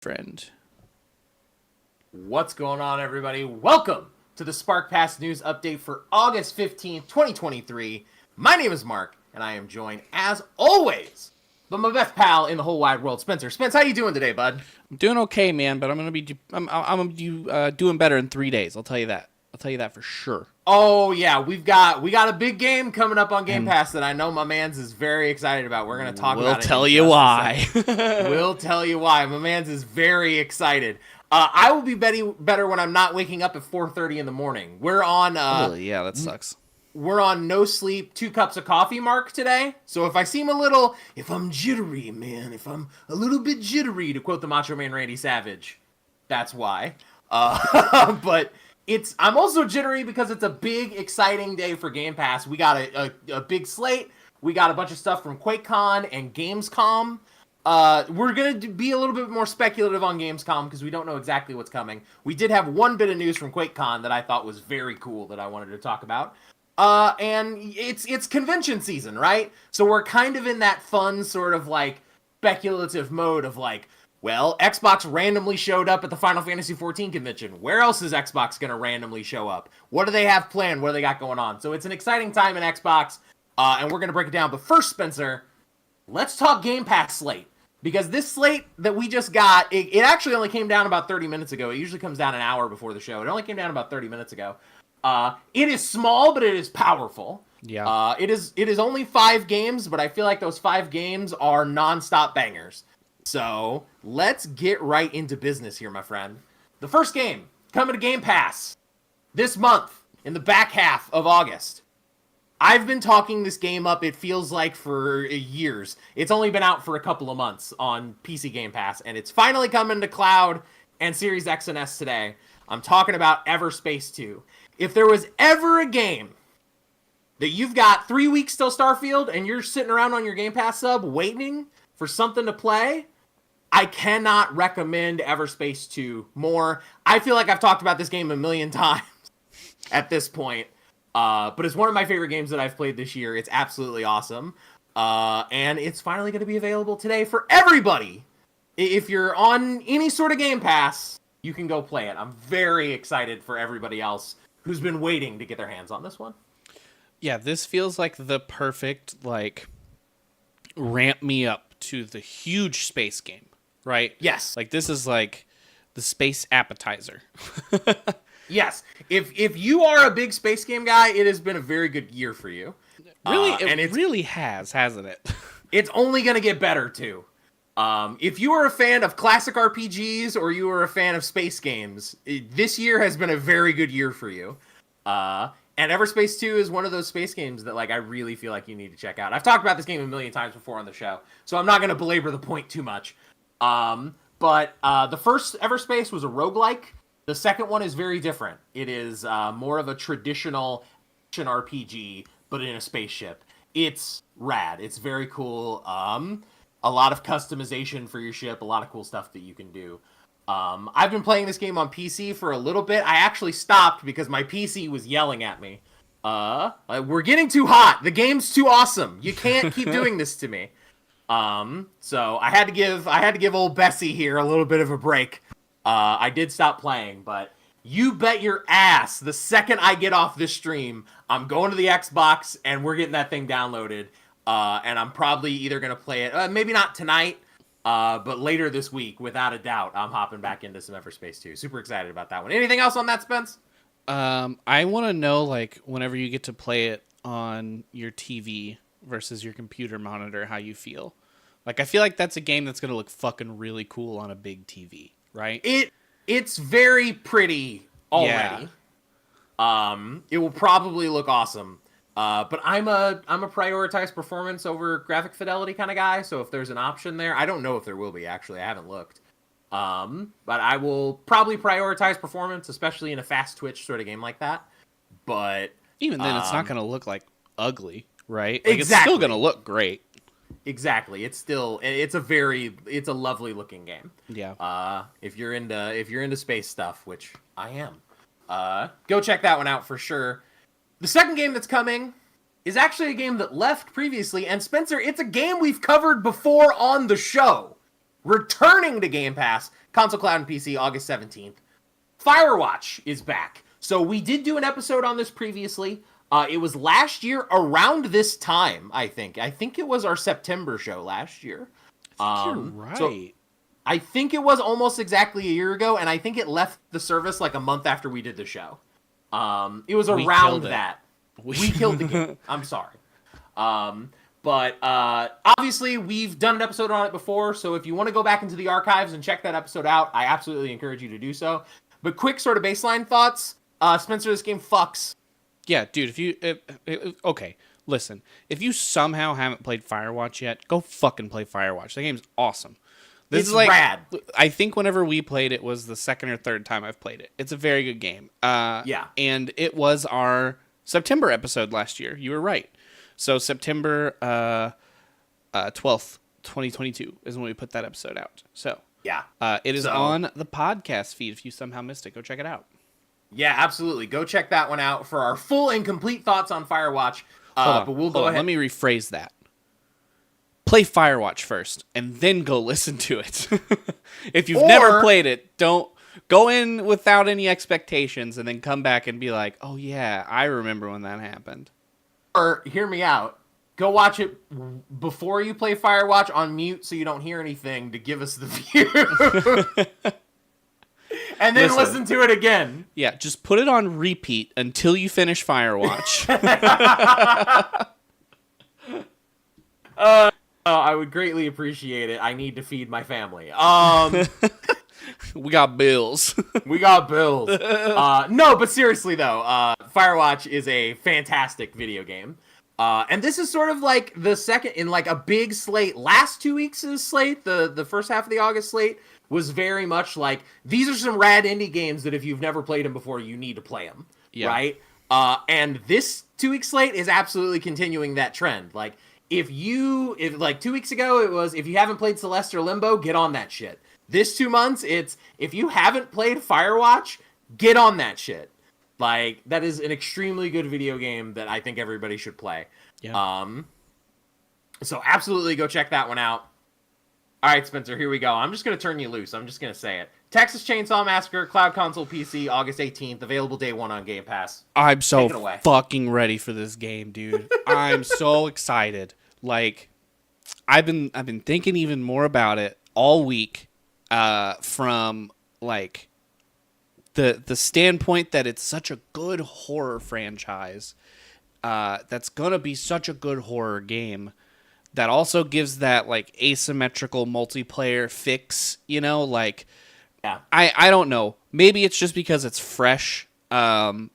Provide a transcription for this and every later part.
friend. What's going on, everybody? Welcome to the Spark Pass News Update for August 15th, 2023. My name is Mark, and I am joined, as always, by my best pal in the whole wide world, Spencer. Spence, how you doing today, bud? I'm doing okay, man, but I'm gonna be doing better in 3 days. I'll tell you that. I'll tell you that for sure. Oh yeah, we got a big game coming up on Game Pass that I know my man's is very excited about. We're gonna talk about it. We'll tell you why. We'll tell you why. My man's is very excited. I will be better when I'm not waking up at 4:30 in the morning. We're on. Yeah, that sucks. We're on no sleep, 2 cups of coffee mark today. So if I'm jittery, man, if I'm a little bit jittery, to quote the Macho Man Randy Savage, that's why. But I'm also jittery because it's a big, exciting day for Game Pass. We got a big slate. We got a bunch of stuff from Quakecon and Gamescom. We're going to be a little bit more speculative on Gamescom because we don't know exactly what's coming. We did have one bit of news from Quakecon that I thought was very cool that I wanted to talk about. And it's convention season, right? So we're kind of in that fun sort of like speculative mode of like, well, Xbox randomly showed up at the Final Fantasy XIV convention. Where else is Xbox going to randomly show up? What do they have planned? What do they got going on? So it's an exciting time in Xbox, and we're going to break it down. But first, Spencer, let's talk Game Pass slate. Because this slate that we just got, it actually only came down about 30 minutes ago. It usually comes down an hour before the show. It only came down about 30 minutes ago. It is small, but it is powerful. Yeah. It is only 5 games, but I feel like those 5 games are non-stop bangers. So let's get right into business here, my friend. The first game coming to Game Pass this month in the back half of August. I've been talking this game up, it feels like, for years. It's only been out for a couple of months on PC Game Pass, and it's finally coming to Cloud and Series X and S today. I'm talking about Everspace 2. If there was ever a game that you've got 3 weeks till Starfield and you're sitting around on your Game Pass sub waiting for something to play, I cannot recommend Everspace 2 more. I feel like I've talked about this game a million times at this point. But it's one of my favorite games that I've played this year. It's absolutely awesome. And it's finally going to be available today for everybody. If you're on any sort of Game Pass, you can go play it. I'm very excited for everybody else who's been waiting to get their hands on this one. Yeah, this feels like the perfect, like, ramp me up to the huge space game, right? Yes. Like, this is like the space appetizer. Yes. If you are a big space game guy, it has been a very good year for you. Really, it really has, hasn't it? It's only going to get better, too. If you are a fan of classic RPGs or you are a fan of space games, this year has been a very good year for you. And Everspace 2 is one of those space games that, like, I really feel like you need to check out. I've talked about this game a million times before on the show, so I'm not going to belabor the point too much. But the first Everspace was a roguelike. The second one is very different. It is more of a traditional action RPG, but in a spaceship. It's rad. It's very cool. A lot of customization for your ship. A lot of cool stuff that you can do. I've been playing this game on PC for a little bit. I actually stopped because my PC was yelling at me. We're getting too hot. The game's too awesome. You can't keep doing this to me. So I had to give old Bessie here a little bit of a break. I did stop playing, but you bet your ass the second I get off this stream, I'm going to the Xbox and we're getting that thing downloaded. And I'm probably either going to play it, maybe not tonight, but later this week, without a doubt, I'm hopping back into some Everspace 2. Super excited about that one. Anything else on that, Spence? I want to know, like, whenever you get to play it on your TV versus your computer monitor, how you feel. Like, I feel like that's a game that's going to look fucking really cool on a big TV, right? It's very pretty already. Yeah. It will probably look awesome. But I'm a prioritized performance over graphic fidelity kind of guy, so if there's an option there, I don't know if there will be, actually. I haven't looked. But I will probably prioritize performance, especially in a fast twitch sort of game like that. But even then, it's not going to look like ugly, right? Like, exactly. It's still going to look great. Exactly. It's a lovely looking game. Yeah. If you're into space stuff, which I am, go check that one out for sure. The second game that's coming is actually a game that left previously, and Spencer, it's a game we've covered before on the show. returning to Game Pass, console, cloud, and PC, August 17th. Firewatch is back. So we did do an episode on this previously. It was last year around this time, I think. I think it was our September show last year. I think you're right. So I think it was almost exactly a year ago, and I think it left the service like a month after we did the show. It was around that. We killed the game. I'm sorry. But obviously, we've done an episode on it before, so if you want to go back into the archives and check that episode out, I absolutely encourage you to do so. But quick sort of baseline thoughts. Spencer, this game fucks. Yeah, dude, okay, listen. If you somehow haven't played Firewatch yet, go fucking play Firewatch. The game's awesome. This is like rad. I think whenever we played it was the second or third time I've played it. It's a very good game. Yeah. And it was our September episode last year. You were right. So September 12th, 2022 is when we put that episode out. So yeah, it is on the podcast feed. If you somehow missed it, go check it out. Yeah, absolutely. Go check that one out for our full and complete thoughts on Firewatch. But we'll go ahead. Let me rephrase that. Play Firewatch first, and then go listen to it. If you've never played it, don't go in without any expectations, and then come back and be like, "Oh yeah, I remember when that happened." Or hear me out. Go watch it before you play Firewatch on mute, so you don't hear anything to give us the view. And then listen to it again. Yeah, just put it on repeat until you finish Firewatch. I would greatly appreciate it. I need to feed my family. We got bills. We got bills. No, but seriously though, Firewatch is a fantastic video game. And this is sort of like the second in like a big slate. Last 2 weeks' slate, the first half of the August slate, was very much like, these are some rad indie games that if you've never played them before, you need to play them, right? And this 2 week slate is absolutely continuing that trend. Like, if like 2 weeks ago, it was, if you haven't played Celeste or Limbo, get on that shit. This 2 months, it's, if you haven't played Firewatch, get on that shit. Like, that is an extremely good video game that I think everybody should play. Yeah. So absolutely go check that one out. All right, Spencer, here we go. I'm just going to turn you loose. I'm just going to say it. Texas Chainsaw Massacre, Cloud Console PC, August 18th, available day one on Game Pass. I'm so fucking ready for this game, dude. I'm so excited. Like, I've been thinking even more about it all week, from like the standpoint that it's such a good horror franchise, that's gonna be such a good horror game. That also gives that, like, asymmetrical multiplayer fix, you know? Like, yeah. I don't know. Maybe it's just because it's fresh, and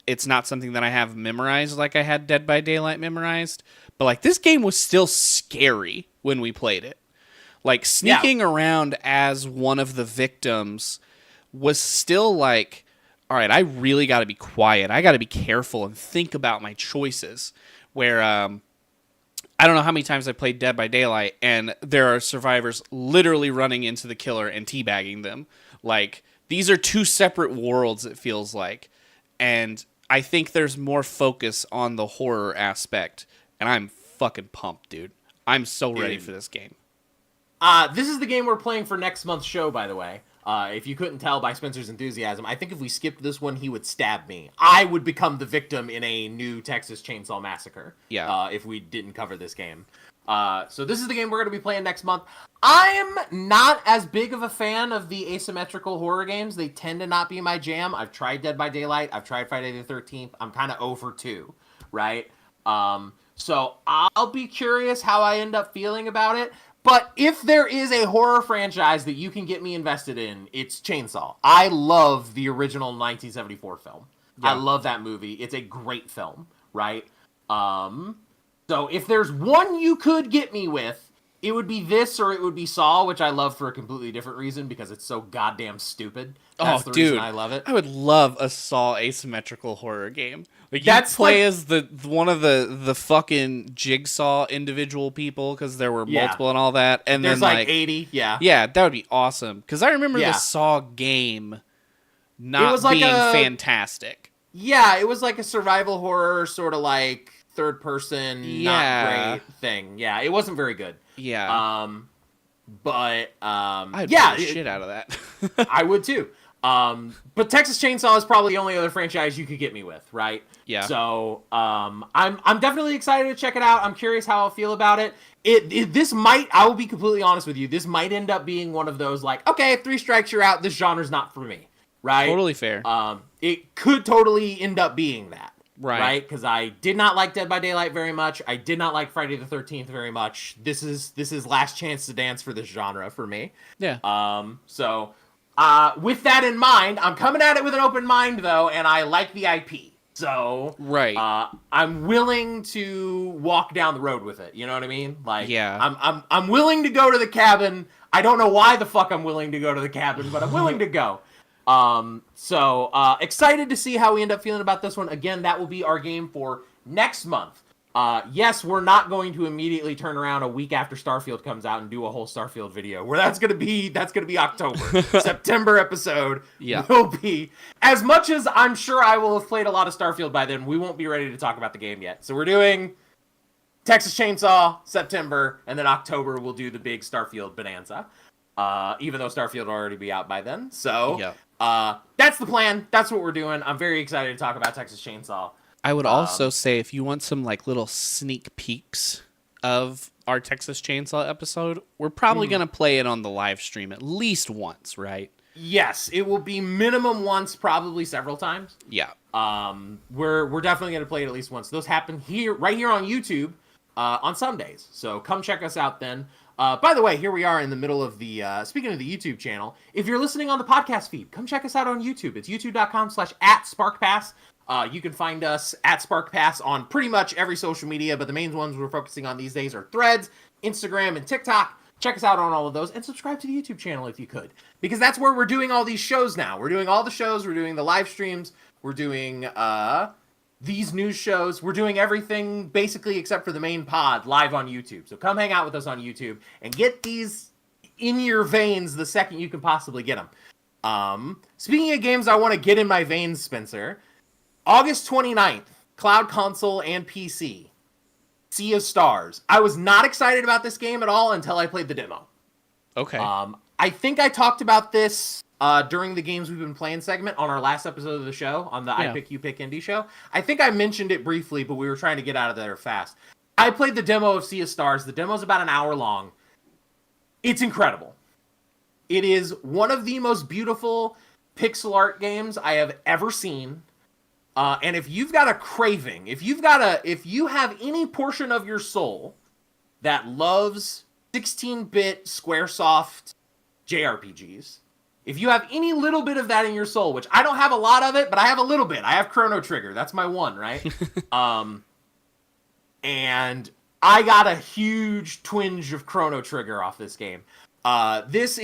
it's not something that I have memorized like I had Dead by Daylight memorized. But, like, this game was still scary when we played it. Like, sneaking around as one of the victims was still like, all right, I really got to be quiet. I got to be careful and think about my choices. Where, I don't know how many times I played Dead by Daylight, and there are survivors literally running into the killer and teabagging them. Like, these are two separate worlds, it feels like. And I think there's more focus on the horror aspect, and I'm fucking pumped, dude. I'm so ready for this game. This is the game we're playing for next month's show, by the way. If you couldn't tell by Spencer's enthusiasm, I think if we skipped this one, he would stab me. I would become the victim in a new Texas Chainsaw Massacre. Yeah. If we didn't cover this game. So this is the game we're going to be playing next month. I'm not as big of a fan of the asymmetrical horror games. They tend to not be my jam. I've tried Dead by Daylight. I've tried Friday the 13th. I'm kind of over 2, right? So I'll be curious how I end up feeling about it. But if there is a horror franchise that you can get me invested in, it's Chainsaw. I love the original 1974 film. Yeah. I love that movie. It's a great film, right? So if there's one you could get me with, it would be this or it would be Saw, which I love for a completely different reason because it's so goddamn stupid. That's the reason I love it. I would love a Saw asymmetrical horror game. Like, you play as the one of the fucking Jigsaw individual people because there were multiple and all that, and there's then like 80, yeah, that would be awesome. Because I remember the Saw game not being fantastic. Yeah, it was like a survival horror sort of like third person, not great thing. Yeah, it wasn't very good. Yeah. But I'd yeah, play the shit out of that. I would too. But Texas Chainsaw is probably the only other franchise you could get me with, right? Yeah. So I'm definitely excited to check it out. I'm curious how I'll feel about it. This might, I will be completely honest with you, this might end up being one of those like, okay, 3 strikes you're out. This genre's not for me, right? Totally fair. It could totally end up being that, Right. Because I did not like Dead by Daylight very much. I did not like Friday the 13th very much. This is last chance to dance for this genre for me. Yeah. So with that in mind, I'm coming at it with an open mind though, and I like the IP. So Right. I'm willing to walk down the road with it. You know what I mean? Like, Yeah. I'm willing to go to the cabin. I don't know why the fuck I'm willing to go to the cabin, but I'm willing to go. So excited to see how we end up feeling about this one. Again, that will be our game for next month. Yes, we're not going to immediately turn around a week after Starfield comes out and do a whole Starfield video. Where that's gonna be October. September episode will be, as much as I'm sure I will have played a lot of Starfield by then, we won't be ready to talk about the game yet. So we're doing Texas Chainsaw September, and then October we'll do the big Starfield bonanza. Even though Starfield will already be out by then. So that's the plan. That's what we're doing. I'm very excited to talk about Texas Chainsaw. I would also say if you want some like little sneak peeks of our Texas Chainsaw episode, we're probably going to play it on the live stream at least once, right? Yes, it will be minimum once, probably several times. Yeah. We're definitely going to play it at least once. Those happen right here on YouTube on Sundays. So come check us out then. By the way, here we are in the middle of the, speaking of the YouTube channel, if you're listening on the podcast feed, come check us out on YouTube. It's youtube.com/@SparkPass. You can find us at SparkPass on pretty much every social media, but the main ones we're focusing on these days are Threads, Instagram, and TikTok. Check us out on all of those, and subscribe to the YouTube channel if you could, because that's where we're doing all these shows now. We're doing all the shows, we're doing the live streams, we're doing these news shows, we're doing everything basically except for the main pod live on YouTube. So come hang out with us on YouTube and get these in your veins the second you can possibly get them. Speaking of games I want to get in my veins, Spencer, August 29th, Cloud Console and PC, Sea of Stars. I was not excited about this game at all until I played the demo. Okay. I think I talked about this during the Games We've Been Playing segment on our last episode of the show, on the I Pick You Pick Indie show. I think I mentioned it briefly, but we were trying to get out of there fast. I played the demo of Sea of Stars. The demo's about an hour long. It's incredible. It is one of the most beautiful pixel art games I have ever seen. And if you've got a craving, if you have any portion of your soul that loves 16-bit Squaresoft JRPGs, if you have any little bit of that in your soul, which I don't have a lot of it, but I have a little bit. I have Chrono Trigger. That's my one, right? And I got a huge twinge of Chrono Trigger off this game. It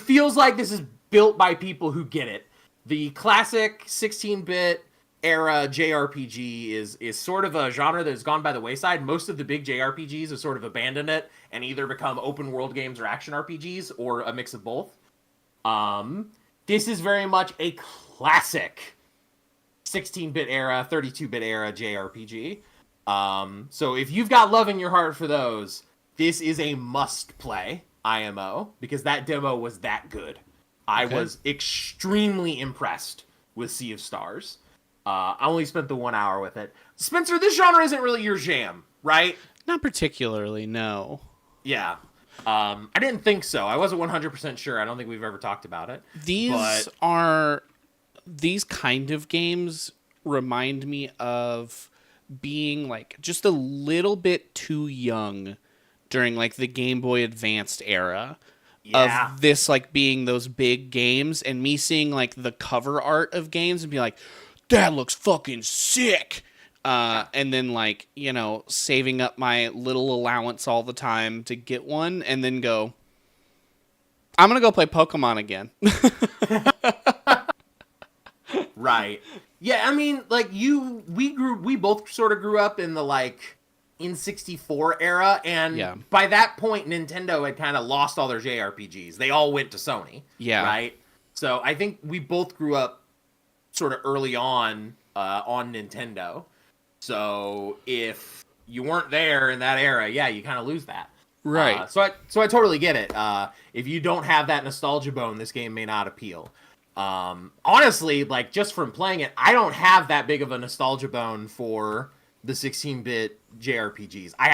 feels like this is built by people who get it. The classic 16-bit era JRPG is sort of a genre that has gone by the wayside. Most of the big JRPGs have sort of abandoned it and either become open world games or action RPGs or a mix of both. This is very much a classic 16-bit era, 32-bit era JRPG. So if you've got love in your heart for those, this is a must play IMO, because that demo was that good. I was extremely impressed with Sea of Stars. I only spent the 1 hour with it. Spencer, this genre isn't really your jam, right? Not particularly, no. Yeah. I didn't think so. I wasn't 100% sure. I don't think we've ever talked about it. These kind of games remind me of being like just a little bit too young during like the Game Boy Advanced era. Yeah. Of this like being those big games, and me seeing like the cover art of games and be like, that looks fucking sick. And then like, you know, saving up my little allowance all the time to get one, and then go, I'm gonna go play Pokemon again. Right. Yeah, I mean, like we both sort of grew up in the like N64 era, and by that point Nintendo had kind of lost all their JRPGs. They all went to Sony. Yeah. Right? So I think we both grew up sort of early on Nintendo. So if you weren't there in that era, yeah, you kind of lose that. Right. So I totally get it. If you don't have that nostalgia bone, this game may not appeal. Honestly, like just from playing it, I don't have that big of a nostalgia bone for the 16-bit JRPGs. I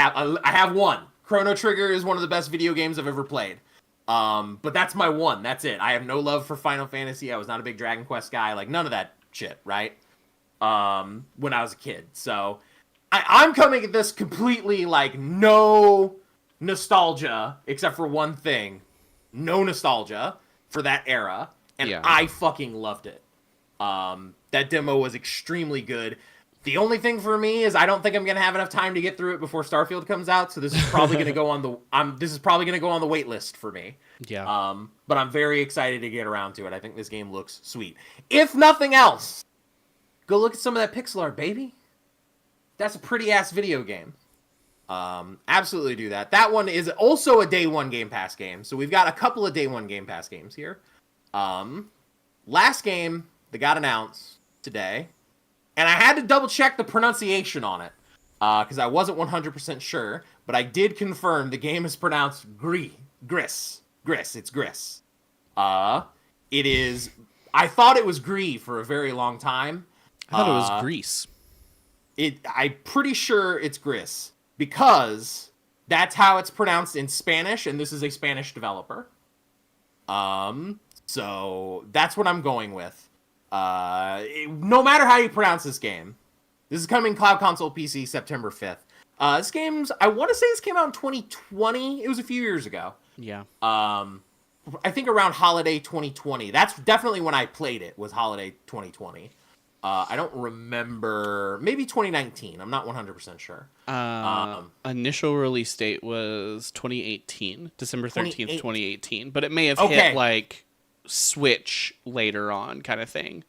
have one. Chrono Trigger is one of the best video games I've ever played. But that's my one. That's it. I have no love for Final Fantasy. I was not a big Dragon Quest guy. Like none of that shit, right? When I was a kid. So I'm coming at this completely like no nostalgia except for one thing. No nostalgia for that era. And Yeah. I fucking loved it. That demo was extremely good. The only thing for me is I don't think I'm gonna have enough time to get through it before Starfield comes out. So this is probably gonna go on the wait list for me. Yeah. But I'm very excited to get around to it. I think this game looks sweet. If nothing else, go look at some of that pixel art, baby. That's a pretty ass video game. Absolutely do that. That one is also a day one Game Pass game. So we've got a couple of day one Game Pass games here. Last game that got announced today, and I had to double check the pronunciation on it because I wasn't 100% sure, but I did confirm the game is pronounced Gris. It's Gris. It is. I thought it was Gris for a very long time. I thought it was Greece. I'm pretty sure it's Gris because that's how it's pronounced in Spanish, and this is a Spanish developer. So that's what I'm going with. No matter how you pronounce this game, this is coming Cloud Console PC September 5th. I want to say this came out in 2020. It was a few years ago. Yeah. I think around holiday 2020. That's definitely when I played it, was holiday 2020. I don't remember. Maybe 2019. I'm not 100% sure. Initial release date was 2018, December 13th, 2018. But it may have Okay. hit like Switch later on, kind of thing.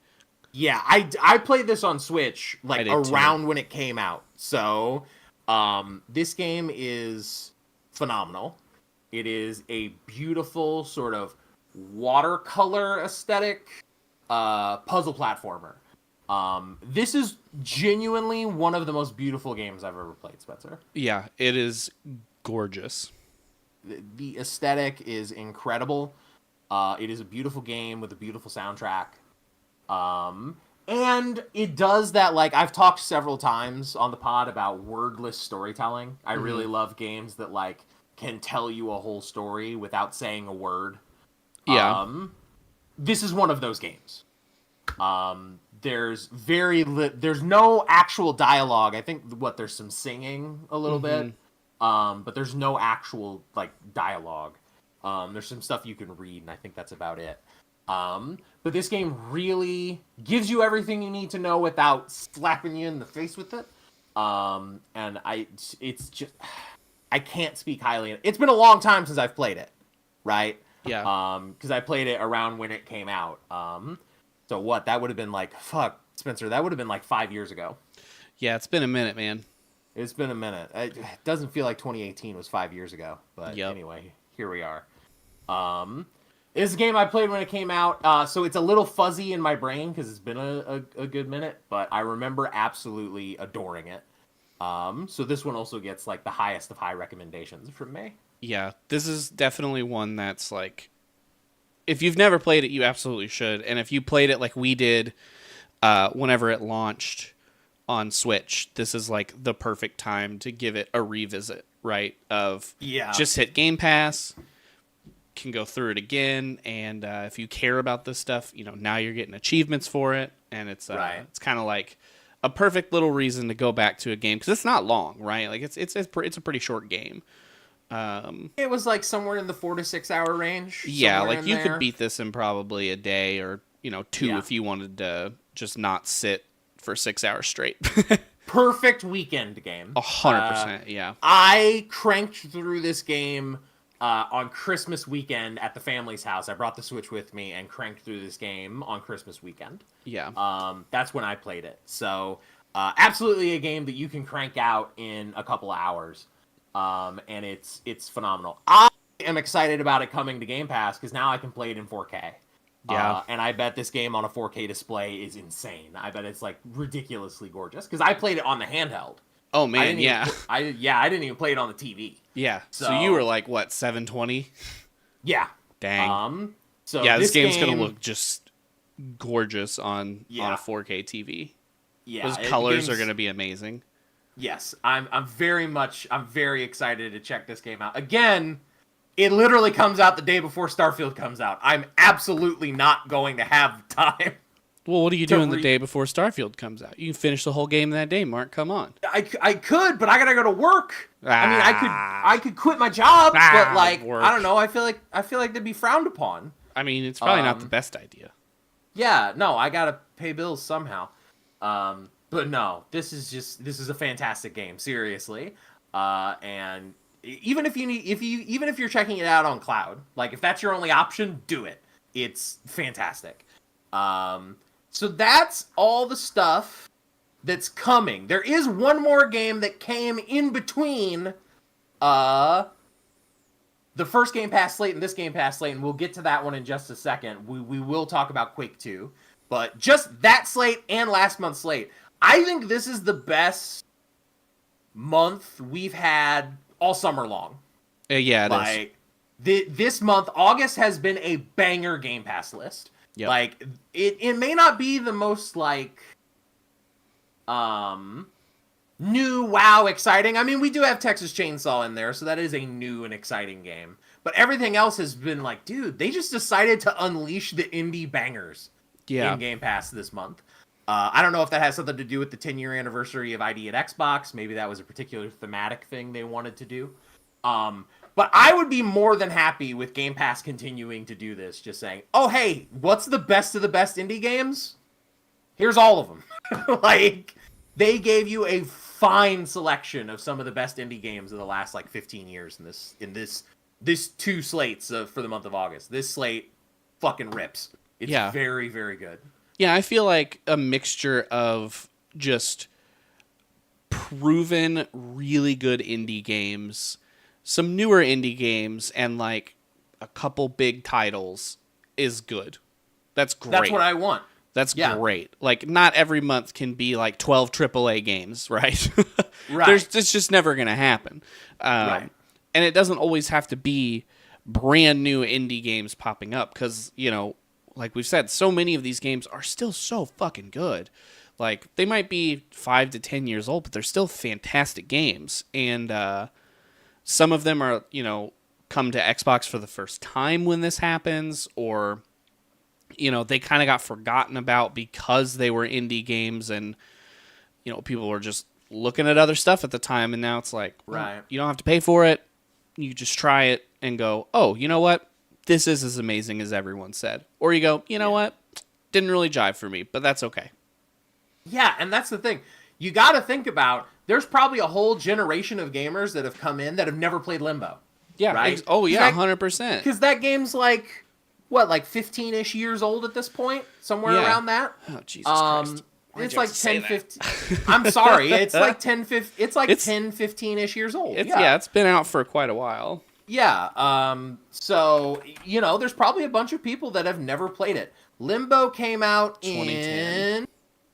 Yeah, I played this on Switch like did around when it came out. So, this game is phenomenal. It is a beautiful sort of watercolor aesthetic puzzle platformer. This is genuinely one of the most beautiful games I've ever played, Spencer. Yeah, it is gorgeous. The aesthetic is incredible. It is a beautiful game with a beautiful soundtrack. And it does that, like, I've talked several times on the pod about wordless storytelling. I really love games that, like, can tell you a whole story without saying a word. Yeah. This is one of those games. There's there's no actual dialogue. I think there's some singing a little bit. But there's no actual like dialogue. There's some stuff you can read, and I think that's about it. But this game really gives you everything you need to know without slapping you in the face with it. And it's just, I can't speak highly. It's been a long time since I've played it, right? Yeah. Because I played it around when it came out. So what? That would have been like, fuck, Spencer, that would have been like 5 years ago. Yeah, it's been a minute, man. It's been a minute. It doesn't feel like 2018 was 5 years ago. But Yep. Anyway, here we are. It's a game I played when it came out, so it's a little fuzzy in my brain because it's been a good minute, but I remember absolutely adoring it. So this one also gets like the highest of high recommendations from me. Yeah, this is definitely one that's like, if you've never played it, you absolutely should. And if you played it like we did whenever it launched on Switch, this is like the perfect time to give it a revisit, right? Just hit Game Pass, can go through it again, and if you care about this stuff, now you're getting achievements for it, and it's kind of like a perfect little reason to go back to a game because it's not long, right? Like it's a pretty short game. It was like somewhere in the 4 to 6 hour range. Yeah, like you could beat this in probably a day or two Yeah. if you wanted to just not sit for 6 hours straight. Perfect weekend game. 100%, yeah. I cranked through this game on Christmas weekend at the family's house. I brought the Switch with me and cranked through this game on Christmas weekend. Yeah. That's when I played it. So, absolutely a game that you can crank out in a couple of hours. And it's phenomenal. I am excited about it coming to Game Pass because now I can play it in 4K. Yeah. And I bet this game on a 4K display is insane. I bet it's like ridiculously gorgeous because I played it on the handheld. Oh I man, didn't even, yeah. I didn't even play it on the TV. Yeah. So you So were like what, 720? yeah. Dang. So Yeah, this this game's gonna game, look just gorgeous on a yeah, 4K TV. Those yeah, the colors are game's gonna be amazing. yes. I'm very excited to check this game out again. It literally comes out the day before Starfield comes out. I'm absolutely not going to have time Well, what are you to doing the day before Starfield comes out? You can finish the whole game that day, Mark. Come on. I could, but I gotta go to work. I mean, Ah, I could quit my job, but like I don't work. know. I feel like they'd be frowned upon. I mean, it's probably not the Um, best idea. yeah, no, I gotta pay bills somehow. But no, this is a fantastic game, seriously. And even if even if you're checking it out on cloud, like if that's your only option, do it. It's fantastic. So that's all the stuff that's coming. There is one more game that came in between the first Game Pass slate and this Game Pass slate, and we'll get to that one in just a second. We will talk about Quake 2. But just that slate and last month's slate, I think this is the best month we've had all summer long. Yeah, it is. Like this month, August has been a banger Game Pass list. Yep. Like it may not be the most like new wow exciting. I mean, we do have Texas Chainsaw in there, so that is a new and exciting game. But everything else has been like, dude, they just decided to unleash the indie bangers Yeah. in Game Pass this month. I don't know if that has something to do with the 10-year anniversary of ID at Xbox. Maybe that was a particular thematic thing they wanted to do. But I would be more than happy with Game Pass continuing to do this, just saying, oh, hey, what's the best of the best indie games? Here's all of them. Like, they gave you a fine selection of some of the best indie games of the last, like, 15 years in this two slates for the month of August. This slate fucking rips. It's very, very good. Yeah, I feel like a mixture of just proven really good indie games, some newer indie games, and like a couple big titles is good. That's great. That's what I want. That's great. Like, not every month can be like 12 AAA games, right? Right. It's just never going to happen. Right. And it doesn't always have to be brand new indie games popping up because, you know, like we've said, so many of these games are still so fucking good. Like, they might be 5 to 10 years old, but they're still fantastic games. And some of them are, you know, come to Xbox for the first time when this happens, or, you know, they kind of got forgotten about because they were indie games and, you know, people were just looking at other stuff at the time. And now it's like, Right. you don't have to pay for it. You just try it and go, oh, you know what? This is as amazing as everyone said. Or you go, you know what? Didn't really jive for me, but that's okay. Yeah, and that's the thing. You got to think about, there's probably a whole generation of gamers that have come in that have never played Limbo. Yeah. Right? Oh, yeah, 100%. Because that game's like, what, like 15-ish years old at this point? Somewhere around that? Oh, Jesus Christ. It's like 10, 15. I'm sorry. It's like 10, 15. It's like 10, 15-ish years old. It's been out for quite a while. Yeah. So, you know, there's probably a bunch of people that have never played it. Limbo came out in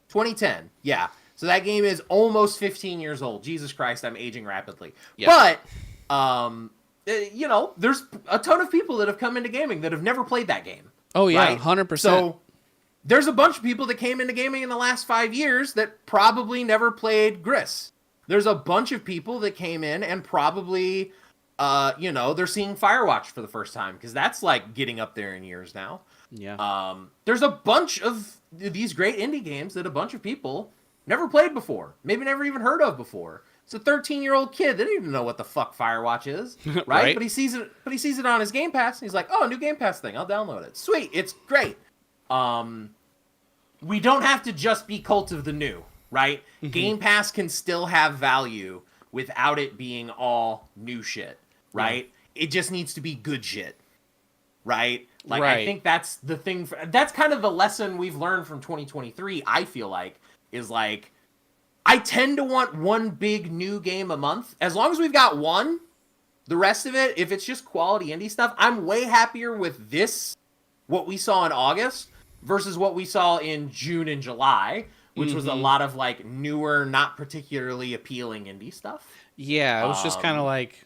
2010. Yeah. So that game is almost 15 years old. Jesus Christ, I'm aging rapidly. Yeah. But, you know, there's a ton of people that have come into gaming that have never played that game. Oh, yeah, right? 100%. So there's a bunch of people that came into gaming in the last 5 years that probably never played Gris. There's a bunch of people that came in and probably, you know, they're seeing Firewatch for the first time because that's like getting up there in years now. Yeah. There's a bunch of these great indie games that a bunch of people never played before, maybe never even heard of before. It's a 13-year-old kid. They don't even know what the fuck Firewatch is, right? Right. But he sees it on his Game Pass, and he's like, "Oh, new Game Pass thing. I'll download it. Sweet, it's great." We don't have to just be Cult of the New, right? Mm-hmm. Game Pass can still have value without it being all new shit, right? Yeah. It just needs to be good shit, right? Like, right. I think that's the thing. That's kind of the lesson we've learned from 2023, I feel like, is like, I tend to want one big new game a month. As long as we've got one, the rest of it, if it's just quality indie stuff, I'm way happier with this, what we saw in August, versus what we saw in June and July, which was a lot of like newer, not particularly appealing indie stuff. Yeah, it was just kind of like,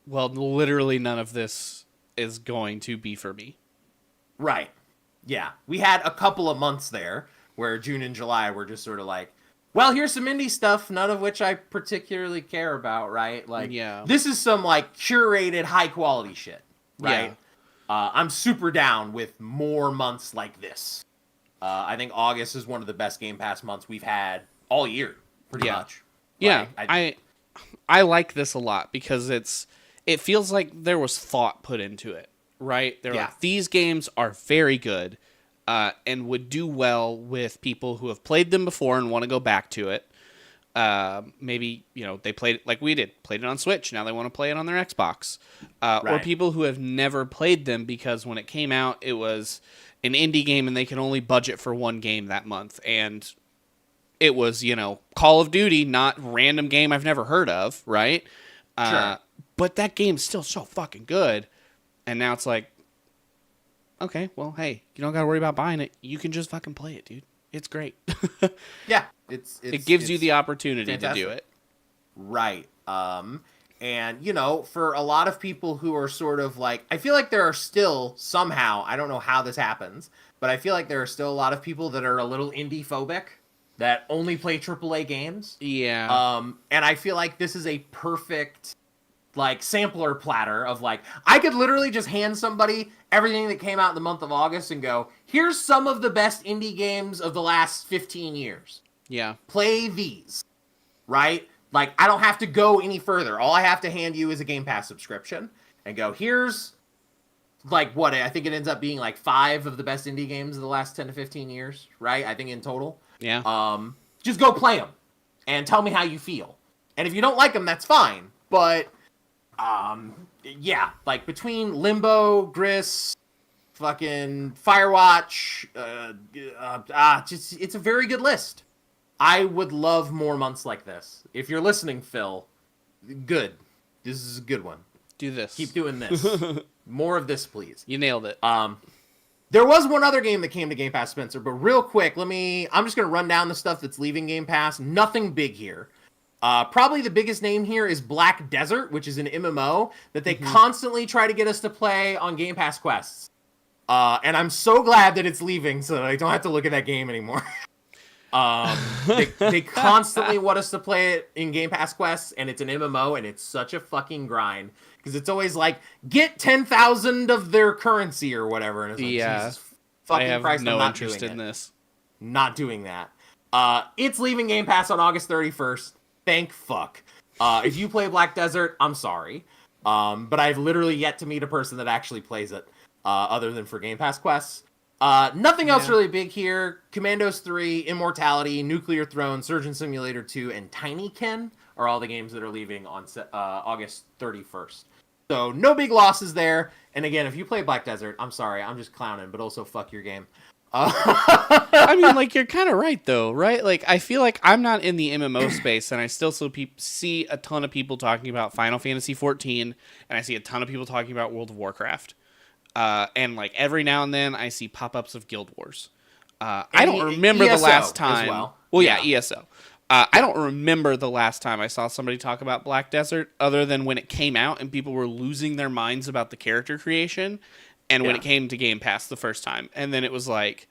well, literally none of this is going to be for me. Right. Yeah. We had a couple of months there where June and July were just sort of like, well, here's some indie stuff, none of which I particularly care about, right? Like, this is some like curated high quality shit, right? Yeah. I'm super down with more months like this. I think August is one of the best Game Pass months we've had all year, pretty much. Yeah, like, I like this a lot because it feels like there was thought put into it, right? They're like, these games are very good and would do well with people who have played them before and want to go back to it. Maybe, they played it like we did, played it on Switch. Now they want to play it on their Xbox. Or people who have never played them because when it came out, it was an indie game and they can only budget for one game that month. And it was, Call of Duty, not random game I've never heard of, right? Sure. But that game's still so fucking good. And now it's like, okay, well, hey, you don't got to worry about buying it. You can just fucking play it, dude. It's great. Yeah. It gives you the opportunity fantastic. To do it. Right. And, for a lot of people who are sort of like, I feel like there are still somehow, I don't know how this happens, but I feel like there are still a lot of people that are a little indie phobic that only play AAA games. Yeah. And I feel like this is a perfect, like, sampler platter of, like, I could literally just hand somebody everything that came out in the month of August and go, here's some of the best indie games of the last 15 years. Yeah. Play these, right? Like, I don't have to go any further. All I have to hand you is a Game Pass subscription and go, here's, like, what, I think it ends up being, like, 5 of the best indie games of the last 10 to 15 years, right? I think in total. Yeah. Just go play them and tell me how you feel. And if you don't like them, that's fine. But, yeah, like, between Limbo, Gris, fucking Firewatch, it's a very good list. I would love more months like this. If you're listening, Phil, good. This is a good one. Do this. Keep doing this. More of this, please. You nailed it. There was one other game that came to Game Pass, Spencer, but real quick, I'm just going to run down the stuff that's leaving Game Pass. Nothing big here. Probably the biggest name here is Black Desert, which is an MMO that they constantly try to get us to play on Game Pass quests. And I'm so glad that it's leaving so that I don't have to look at that game anymore. They constantly want us to play it in Game Pass quests, and it's an MMO, and it's such a fucking grind. Because it's always like, get 10,000 of their currency or whatever. And it's like, Jesus fucking I have Christ, no I'm not interest doing in it. this. Not doing that. It's leaving Game Pass on August 31st. Thank fuck. If you play Black Desert, I'm sorry. But I've literally yet to meet a person that actually plays it, other than for Game Pass quests. Nothing else really big here. Commandos 3, Immortality, Nuclear Throne, Surgeon Simulator 2, and Tinykin are all the games that are leaving on August 31st. So no big losses there. And again, if you play Black Desert, I'm sorry, I'm just clowning, but also fuck your game. I mean, like, you're kind of right, though, right? Like, I feel like I'm not in the MMO space, and I still see a ton of people talking about Final Fantasy XIV, and I see a ton of people talking about World of Warcraft. And, like, every now and then, I see pop-ups of Guild Wars. I don't remember ESO the last time. Well, yeah, ESO. I don't remember the last time I saw somebody talk about Black Desert, other than when it came out and people were losing their minds about the character creation, and when it came to Game Pass the first time. And then it was like,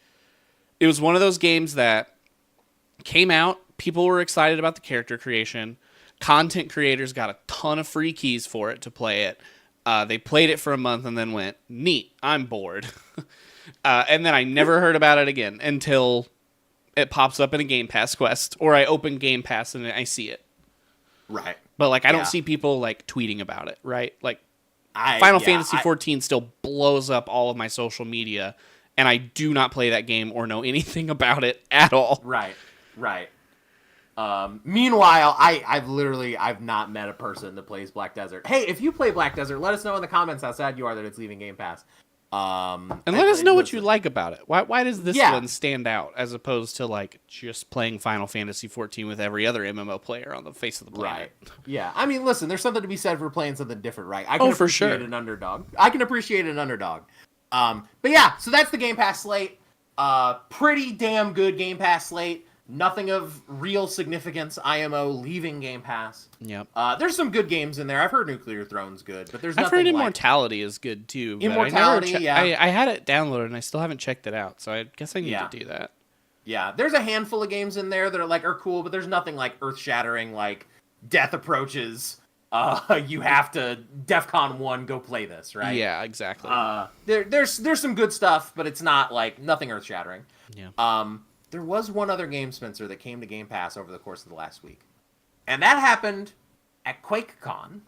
it was one of those games that came out, people were excited about the character creation, content creators got a ton of free keys for it to play it. They played it for a month and then went, neat, I'm bored. And then I never heard about it again until it pops up in a Game Pass quest, or I open Game Pass and I see it. Right. But, like, I don't see people, like, tweeting about it, right? Like, Final Fantasy XIV still blows up all of my social media, and I do not play that game or know anything about it at all. Right. Meanwhile, I've not met a person that plays Black Desert. Hey, if you play Black Desert, let us know in the comments how sad you are that it's leaving Game Pass. And let us know what you like about it. Why does this one stand out as opposed to, like, just playing Final Fantasy XIV with every other MMO player on the face of the planet? Right. Yeah. I mean, listen, there's something to be said for playing something different, right? I can for appreciate sure. an underdog. But yeah, so that's the Game Pass slate. Pretty damn good Game Pass slate. Nothing of real significance, IMO, leaving Game Pass. Yep. There's some good games in there. I've heard Nuclear Throne's good, but there's I've nothing heard like... Immortality is good, too. But Immortality, yeah. I had it downloaded, and I still haven't checked it out, so I guess I need to do that. Yeah, there's a handful of games in there that are cool, but there's nothing like earth-shattering, like Death Approaches. You have to DEFCON 1 go play this, right? Yeah, exactly. There's some good stuff, but it's not like nothing earth-shattering. Yeah. There was one other game, Spencer, that came to Game Pass over the course of the last week, and that happened at Quakecon.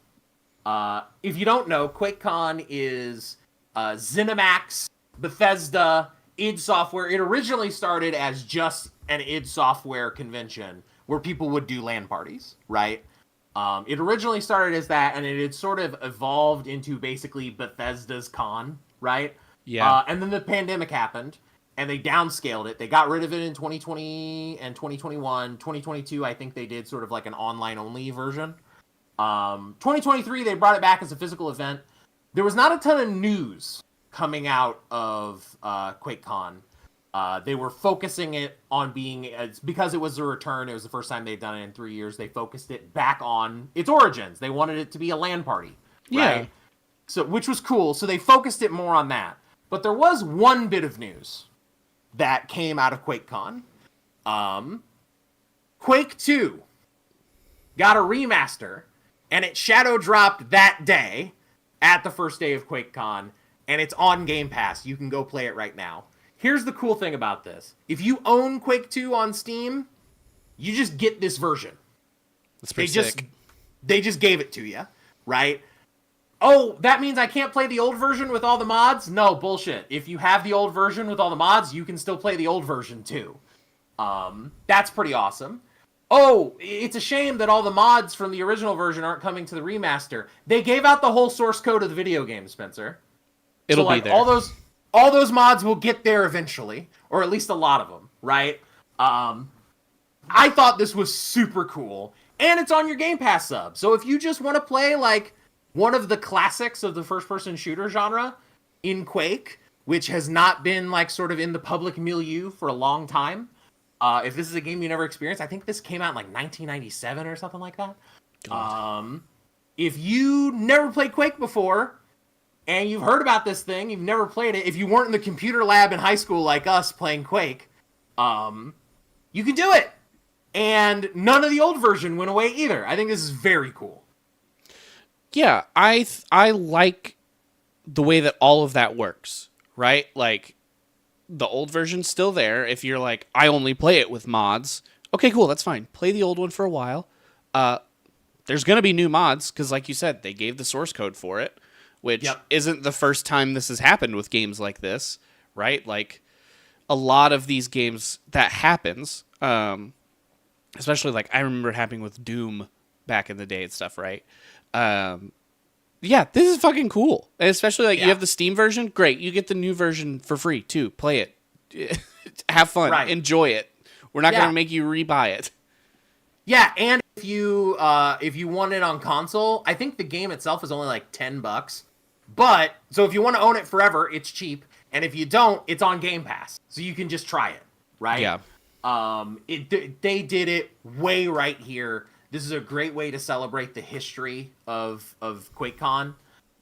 If you don't know, Quakecon is ZeniMax, Bethesda, id Software. It originally started as just an id Software convention where people would do LAN parties, right? It originally started as that, and it had sort of evolved into basically Bethesda's con, right? Yeah. And then the pandemic happened, and they downscaled it. They got rid of it in 2020 and 2021. 2022, I think they did sort of like an online-only version. 2023, they brought it back as a physical event. There was not a ton of news coming out of QuakeCon. They were focusing it on being, because it was a return, it was the first time they'd done it in 3 years, they focused it back on its origins. They wanted it to be a LAN party, right? Yeah. So, which was cool, so they focused it more on that. But there was one bit of news that came out of QuakeCon. Quake 2 got a remaster, and it shadow dropped that day at the first day of QuakeCon, and it's on Game Pass. You can go play it right now. Here's the cool thing about this. If you own Quake 2 on Steam, you just get this version. That's pretty sick. They just gave it to you, right? Oh, that means I can't play the old version with all the mods? No, bullshit. If you have the old version with all the mods, you can still play the old version too. That's pretty awesome. Oh, it's a shame that all the mods from the original version aren't coming to the remaster. They gave out the whole source code of the video game, Spencer. It'll be there. All those mods will get there eventually, or at least a lot of them, right? I thought this was super cool, and it's on your Game Pass sub. So if you just want to play like one of the classics of the first-person shooter genre in Quake, which has not been like sort of in the public milieu for a long time, if this is a game you never experienced, I think this came out in like 1997 or something like that. If you never played Quake before, and you've heard about this thing, you've never played it, if you weren't in the computer lab in high school like us playing Quake, you can do it. And none of the old version went away either. I think this is very cool. Yeah, I like the way that all of that works, right? Like, the old version's still there. If you're like, I only play it with mods, okay, cool, that's fine. Play the old one for a while. There's going to be new mods, because like you said, they gave the source code for it, which isn't the first time this has happened with games like this, right? Like, a lot of these games, that happens, especially, like, I remember it happening with Doom back in the day and stuff, right? Yeah, this is fucking cool. And especially, like, you have the Steam version, great. You get the new version for free, too. Play it. Have fun. Right. Enjoy it. We're not going to make you rebuy it. Yeah, and if you want it on console, I think the game itself is only like $10. But, so if you want to own it forever, it's cheap. And if you don't, it's on Game Pass. So you can just try it, right? Yeah. They did it way right here. This is a great way to celebrate the history of QuakeCon.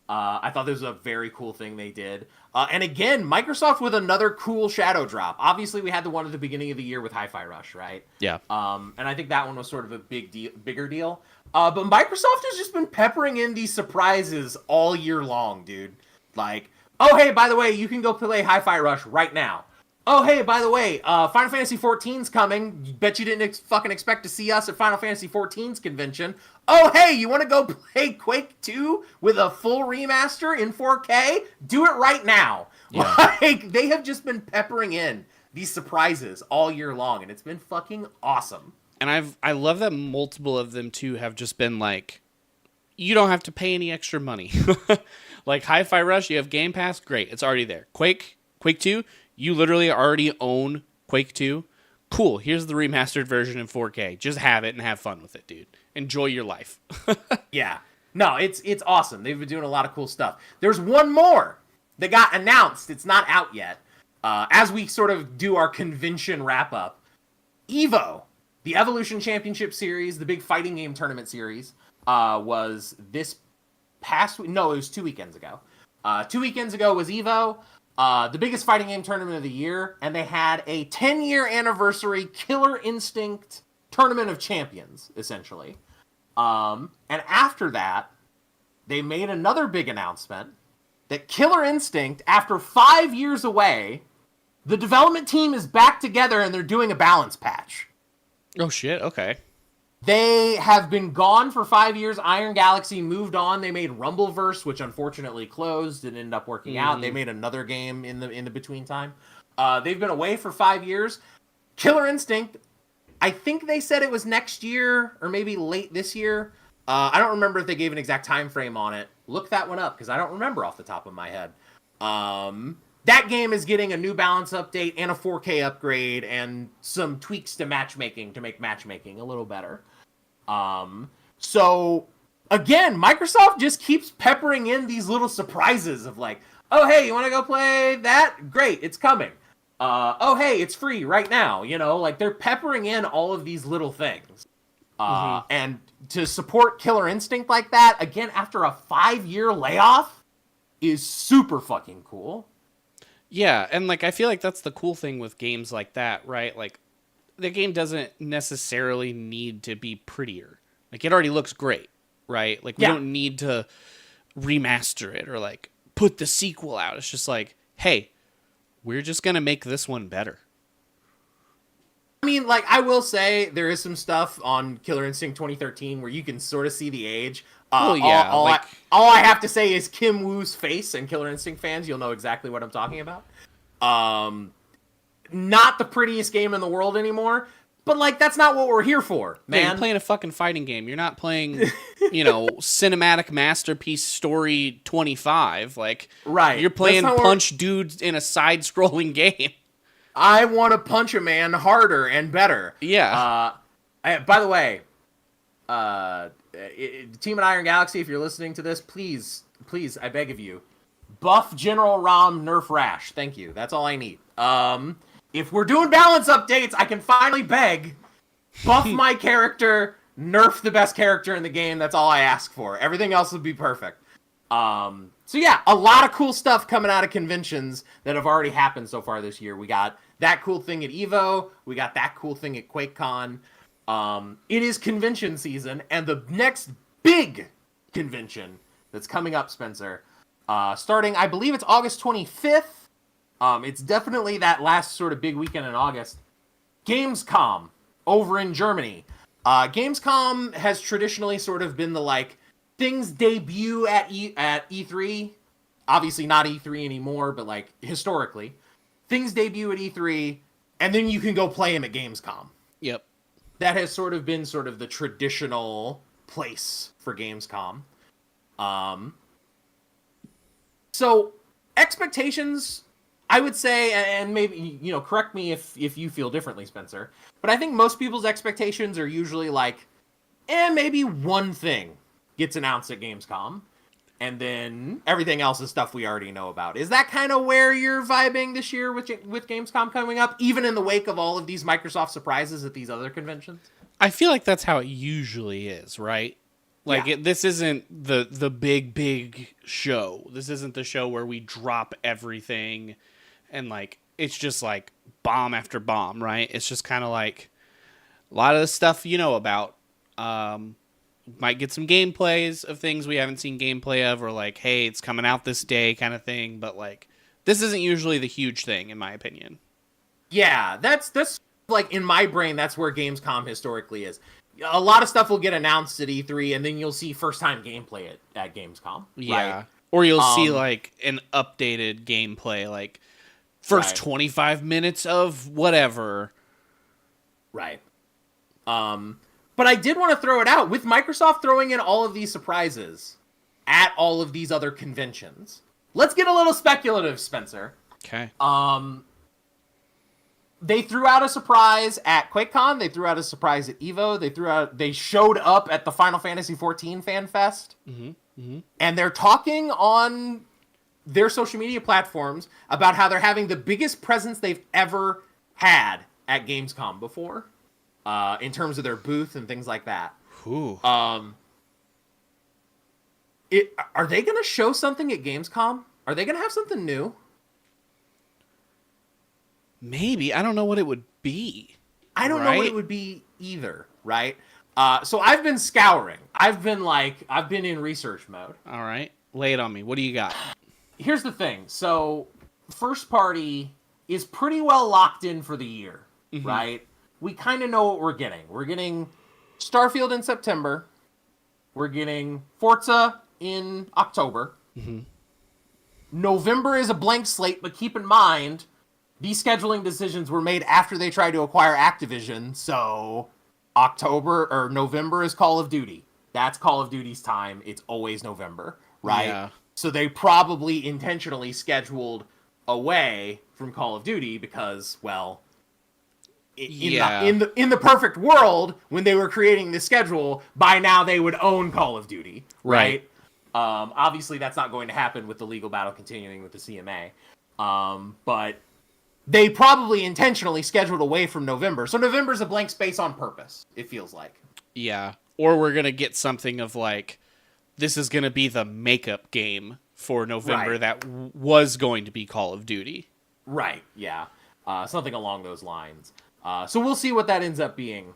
I thought this was a very cool thing they did. And again, Microsoft with another cool shadow drop. Obviously, we had the one at the beginning of the year with Hi-Fi Rush, right? Yeah. And I think that one was sort of a bigger deal. But Microsoft has just been peppering in these surprises all year long, dude. Like, oh, hey, by the way, you can go play Hi-Fi Rush right now. Oh, hey, by the way, Final Fantasy XIV's coming. Bet you didn't fucking expect to see us at Final Fantasy XIV's convention. Oh, hey, you want to go play Quake 2 with a full remaster in 4K? Do it right now. Yeah. Like, they have just been peppering in these surprises all year long, and it's been fucking awesome. And I love that multiple of them, too, have just been like, you don't have to pay any extra money. Like, Hi-Fi Rush, you have Game Pass, great, it's already there. Quake 2, you literally already own Quake 2. Cool, here's the remastered version in 4K. Just have it and have fun with it, dude. Enjoy your life. Yeah. No, it's awesome. They've been doing a lot of cool stuff. There's one more that got announced. It's not out yet. As we sort of do our convention wrap-up, Evo, the Evolution Championship Series, the big fighting game tournament series, was this past week. No, it was 2 weekends ago. 2 weekends ago was Evo, the biggest fighting game tournament of the year, and they had a 10-year anniversary Killer Instinct Tournament of Champions, essentially. And after that, they made another big announcement that Killer Instinct, after 5 years away, the development team is back together and they're doing a balance patch. Oh shit, okay. They have been gone for 5 years. Iron Galaxy moved on. They made Rumbleverse, which unfortunately closed and ended up working out. They made another game in the between time. They've been away for 5 years. Killer Instinct, I think they said it was next year or maybe late this year. I don't remember if they gave an exact time frame on it. Look that one up because I don't remember off the top of my head. That game is getting a new balance update and a 4K upgrade and some tweaks to matchmaking to make matchmaking a little better. So again, Microsoft just keeps peppering in these little surprises of like, oh, hey, you want to go play that? Great, it's coming. Oh, hey, it's free right now. You know, like they're peppering in all of these little things. And to support Killer Instinct like that, again, after a 5-year layoff is super fucking cool. Yeah, and like I feel like that's the cool thing with games like that, right? Like the game doesn't necessarily need to be prettier. Like it already looks great, right? Like we don't need to remaster it or like put the sequel out. It's just like, hey, we're just going to make this one better. I mean, like, I will say there is some stuff on Killer Instinct 2013 where you can sort of see the age. All I have to say is Kim Woo's face, and Killer Instinct fans, you'll know exactly what I'm talking about. Not the prettiest game in the world anymore, but, like, that's not what we're here for, man. Yeah, you're playing a fucking fighting game. You're not playing, cinematic masterpiece story 25. Like, right. You're playing punch dudes in a side-scrolling game. I want to punch a man harder and better. Yeah. By the way, Team at Iron Galaxy, if you're listening to this, please, I beg of you, buff General Rom, nerf Rash. Thank you. That's all I need. If we're doing balance updates, I can finally beg, buff my character, nerf the best character in the game. That's all I ask for. Everything else would be perfect. So yeah, a lot of cool stuff coming out of conventions that have already happened so far this year. We got that cool thing at Evo. We got that cool thing at Quakecon. It is convention season, and the next big convention that's coming up, Spencer, starting, I believe it's August 25th. It's definitely that last sort of big weekend in August. Gamescom over in Germany. Gamescom has traditionally sort of been the, like, things debut at E3. Obviously not E3 anymore, but, like, historically. Things debut at E3, and then you can go play them at Gamescom. Yep. That has sort of been sort of the traditional place for Gamescom. So, expectations, I would say, and maybe, correct me if you feel differently, Spencer, but I think most people's expectations are usually like, maybe one thing gets announced at Gamescom, and then everything else is stuff we already know about. Is that kind of where you're vibing this year with Gamescom coming up, even in the wake of all of these Microsoft surprises at these other conventions? I feel like that's how it usually is, right? Like, this isn't the big show. This isn't the show where we drop everything and, like, it's just, like, bomb after bomb, right? It's just kind of like a lot of the stuff you know about. Might get some gameplays of things we haven't seen gameplay of, or like, hey, it's coming out this day kind of thing. But like, this isn't usually the huge thing, in my opinion. Yeah, that's like in my brain, that's where Gamescom historically is. A lot of stuff will get announced at E3, and then you'll see first-time gameplay at Gamescom. Yeah, right? Or you'll see like an updated gameplay, like first 25 minutes of whatever. Right. But I did want to throw it out. With Microsoft throwing in all of these surprises at all of these other conventions, let's get a little speculative, Spencer. Okay. They threw out a surprise at QuakeCon. They threw out a surprise at Evo. They showed up at the Final Fantasy XIV Fan Fest. Mm-hmm. Mm-hmm. And they're talking on their social media platforms about how they're having the biggest presence they've ever had at Gamescom before. in terms of their booth and things like that. Ooh. Are they going to show something at Gamescom? Are they going to have something new? Maybe. I don't know what it would be. I don't know what it would be either, right? So I've been scouring. I've been in research mode. All right. Lay it on me. What do you got? Here's the thing. So first party is pretty well locked in for the year, right? We kind of know what we're getting. We're getting Starfield in September. We're getting Forza in October. November is a blank slate, but keep in mind, these scheduling decisions were made after they tried to acquire Activision, so November is Call of Duty. That's Call of Duty's time. It's always November, right? Yeah. So they probably intentionally scheduled away from Call of Duty because, well, in the perfect world, when they were creating the schedule, by now they would own Call of Duty, right? Obviously, that's not going to happen with the legal battle continuing with the CMA, but they probably intentionally scheduled away from November. So November's a blank space on purpose, it feels like. Yeah. Or we're going to get something of like, this is going to be the makeup game for November that was going to be Call of Duty. Right, yeah. Something along those lines. So we'll see what that ends up being.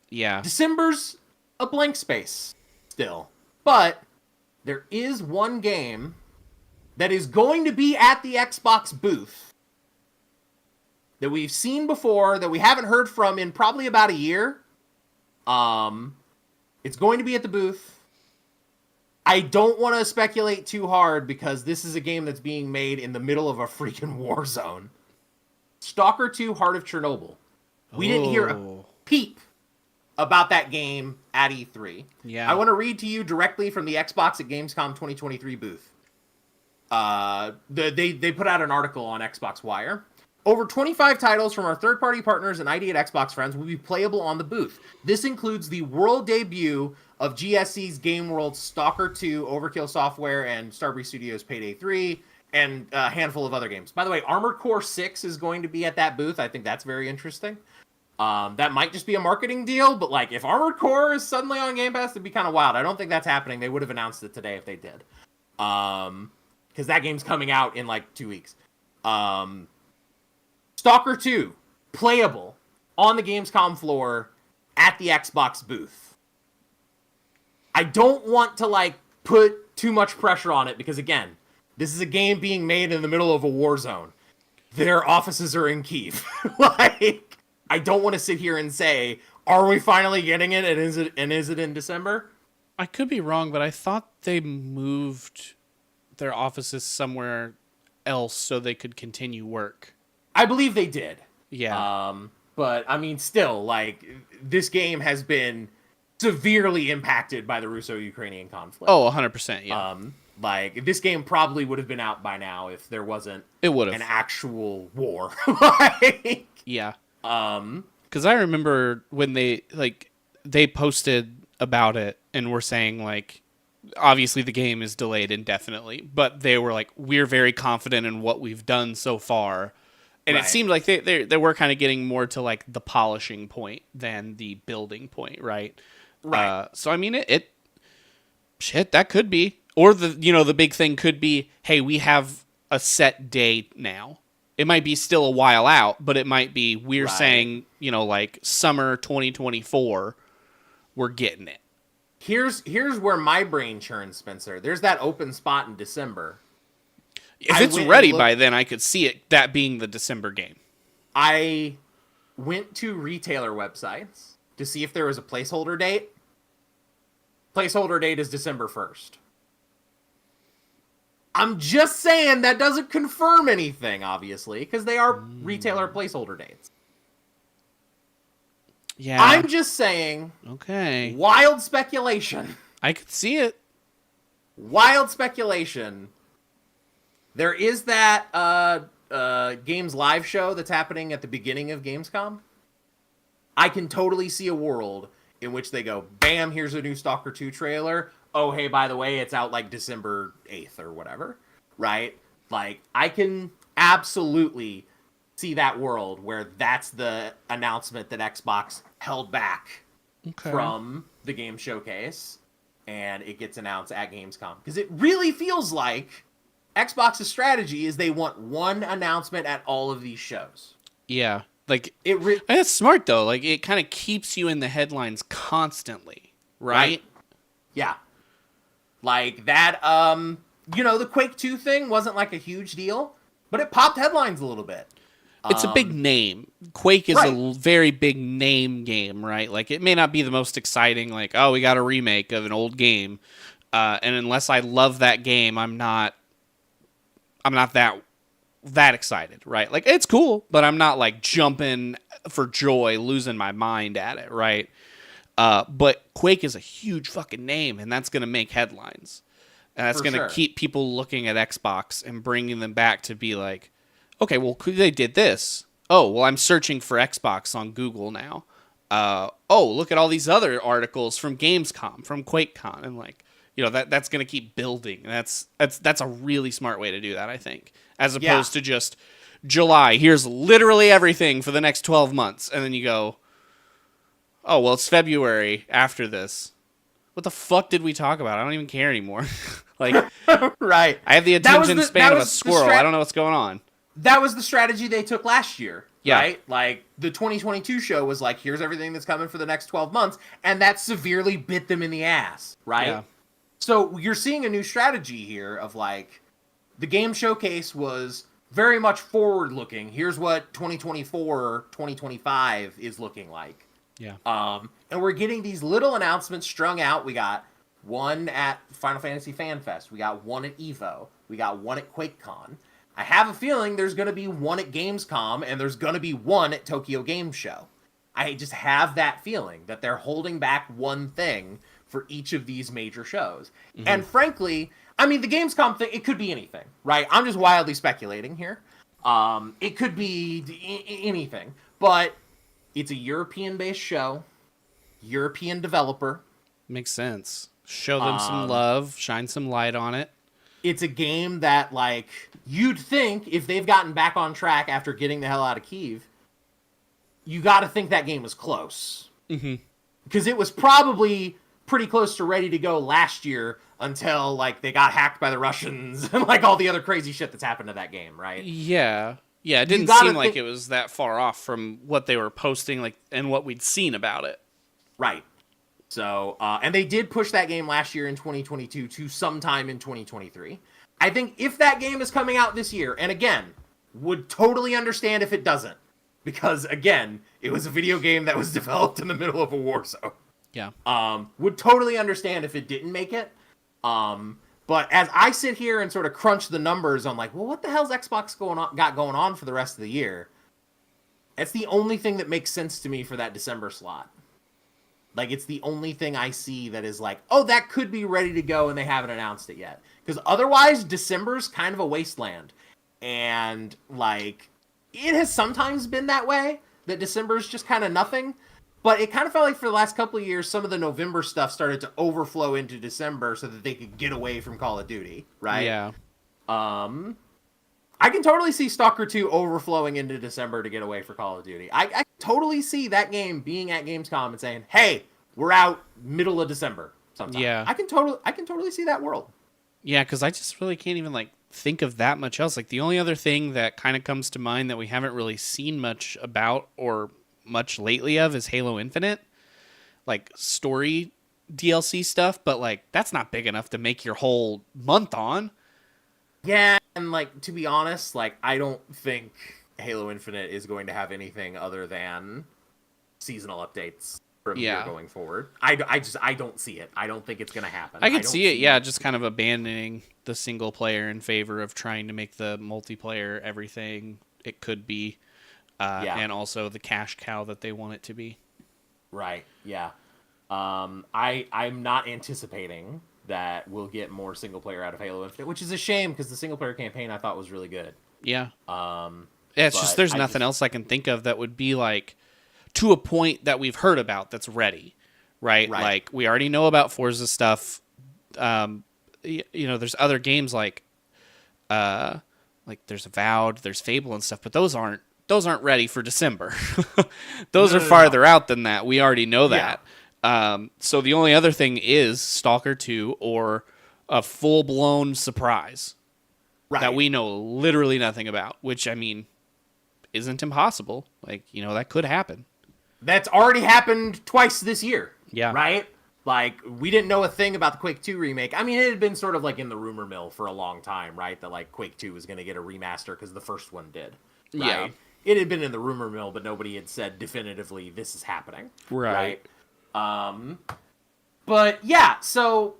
Yeah. December's a blank space still. But there is one game that is going to be at the Xbox booth that we've seen before, that we haven't heard from in probably about a year. It's going to be at the booth. I don't want to speculate too hard because this is a game that's being made in the middle of a freaking war zone. Stalker 2 Heart of Chernobyl. We didn't hear a peep about that game at E3. Yeah. I want to read to you directly from the Xbox at Gamescom 2023 booth. They put out an article on Xbox Wire. Over 25 titles from our third-party partners and ID at Xbox friends will be playable on the booth. This includes the world debut of GSC's Game World's Stalker 2, Overkill Software, and Starbreeze Studios' Payday 3, and a handful of other games. By the way, Armored Core 6 is going to be at that booth. I think that's very interesting. That might just be a marketing deal, but like if Armored Core is suddenly on Game Pass, it'd be kind of wild. I don't think that's happening. They would have announced it today if they did. Because that game's coming out in like 2 weeks. Stalker 2, playable on the Gamescom floor at the Xbox booth. I don't want to like put too much pressure on it because again, this is a game being made in the middle of a war zone. Their offices are in Kyiv. Like, I don't want to sit here and say, are we finally getting it? And is it in December? I could be wrong, but I thought they moved their offices somewhere else so they could continue work. I believe they did. Yeah. But I mean, still, like, this game has been severely impacted by the Russo-Ukrainian conflict. Oh, 100%, yeah. Like, this game probably would have been out by now if there wasn't an actual war. Like, yeah. Because I remember when they posted about it and were saying, like, obviously the game is delayed indefinitely, but they were like, we're very confident in what we've done so far. And it seemed like they were kind of getting more to, like, the polishing point than the building point, right? Right. So, I mean, shit, that could be. Or the big thing could be, hey, we have a set date now. It might be still a while out, but it might be we're saying, like summer 2024, we're getting it. Here's where my brain churns, Spencer. There's that open spot in December. If it's ready by then, I could see that being the December game. I went to retailer websites to see if there was a placeholder date. Placeholder date is December 1st. I'm just saying that doesn't confirm anything, obviously, because they are retailer placeholder dates. Yeah. I'm just saying. Okay. Wild speculation. I could see it. Wild speculation. There is that Games Live show that's happening at the beginning of Gamescom. I can totally see a world in which they go, bam, here's a new Stalker 2 trailer. Oh, hey, by the way, it's out like December 8th or whatever, right? Like, I can absolutely see that world where that's the announcement that Xbox held back from the game showcase, and it gets announced at Gamescom. Because it really feels like Xbox's strategy is they want one announcement at all of these shows. Yeah. Like, it's smart, though. Like, it kind of keeps you in the headlines constantly, right? Yeah. Like, that, the Quake 2 thing wasn't, like, a huge deal, but it popped headlines a little bit. It's a big name. Quake is a very big name game, right? Like, it may not be the most exciting, like, oh, we got a remake of an old game. And unless I love that game, I'm not that excited, right? Like, it's cool, but I'm not, like, jumping for joy, losing my mind at it, right? But Quake is a huge fucking name, and that's going to make headlines. And that's going to keep people looking at Xbox and bringing them back to be like, okay, well, they did this. Oh, well, I'm searching for Xbox on Google now. Oh, look at all these other articles from Gamescom, from Quakecon, and like, that's going to keep building. That's a really smart way to do that, I think, as opposed to just July. Here's literally everything for the next 12 months, and then you go, oh, well, it's February after this. What the fuck did we talk about? I don't even care anymore. Like, right? I have the attention span of a squirrel. I don't know what's going on. That was the strategy they took last year, right? Like, the 2022 show was like, here's everything that's coming for the next 12 months, and that severely bit them in the ass, right? Yeah. So you're seeing a new strategy here of, like, the game showcase was very much forward-looking. Here's what 2024, 2025 is looking like. Yeah. And we're getting these little announcements strung out. We got one at Final Fantasy Fan Fest. We got one at EVO. We got one at QuakeCon. I have a feeling there's going to be one at Gamescom, and there's going to be one at Tokyo Game Show. I just have that feeling that they're holding back one thing for each of these major shows. Mm-hmm. And frankly, I mean, the Gamescom thing, it could be anything, right? I'm just wildly speculating here. It could be anything. But it's a European-based show, European developer. Makes sense. Show them some love, shine some light on it. It's a game that, like, you'd think if they've gotten back on track after getting the hell out of Kyiv, you got to think that game was close. Mm-hmm. Because it was probably pretty close to ready to go last year until, like, they got hacked by the Russians and, like, all the other crazy shit that's happened to that game, right? Yeah. Yeah, it didn't seem like it was that far off from what they were posting, like, and what we'd seen about it. Right. So, and they did push that game last year in 2022 to sometime in 2023. I think if that game is coming out this year, and again, would totally understand if it doesn't. Because, again, it was a video game that was developed in the middle of a war zone. Yeah. Would totally understand if it didn't make it. But as I sit here and sort of crunch the numbers on, like, well, what the hell's Xbox got going on for the rest of the year? It's the only thing that makes sense to me for that December slot. Like, it's the only thing I see that is like, oh, that could be ready to go and they haven't announced it yet. Because otherwise, December's kind of a wasteland. And, like, it has sometimes been that way, that December's just kind of nothing. But it kind of felt like for the last couple of years, some of the November stuff started to overflow into December so that they could get away from Call of Duty, right? Yeah. I can totally see Stalker 2 overflowing into December to get away for Call of Duty. I totally see that game being at Gamescom and saying, hey, we're out middle of December sometime. Yeah. I can totally see that world. Yeah, because I just really can't even, like, think of that much else. Like, the only other thing that kind of comes to mind that we haven't really seen much about or much lately of is Halo Infinite. Like, story DLC stuff, but, like, that's not big enough to make your whole month on. Yeah, and, like, to be honest, like, I don't think Halo Infinite is going to have anything other than seasonal updates from here going forward. I don't see it. I don't think it's going to happen. I could see it, just kind of abandoning the single player in favor of trying to make the multiplayer everything it could be, and also the cash cow that they want it to be. Right, yeah. I'm not anticipating that we'll get more single player out of Halo Infinite, which is a shame because the single player campaign I thought was really good. Yeah. It's just there's nothing else I can think of that would be like to a point that we've heard about that's ready, right? Like we already know about Forza stuff. There's other games like there's Avowed, there's Fable and stuff, but those aren't those aren't ready for December. Those No, are no, no, farther no. out than that. We already know Yeah. that. So the only other thing is Stalker 2 or a full-blown surprise that Right. we know literally nothing about, which, I mean, isn't impossible. Like, that could happen. That's already happened twice this year. Yeah. Right? Like, we didn't know a thing about the Quake 2 remake. I mean, it had been sort of like in the rumor mill for a long time, right? That like Quake 2 was going to get a remaster because the first one did. Right? Yeah. It had been in the rumor mill, but nobody had said definitively this is happening. Right. But yeah, so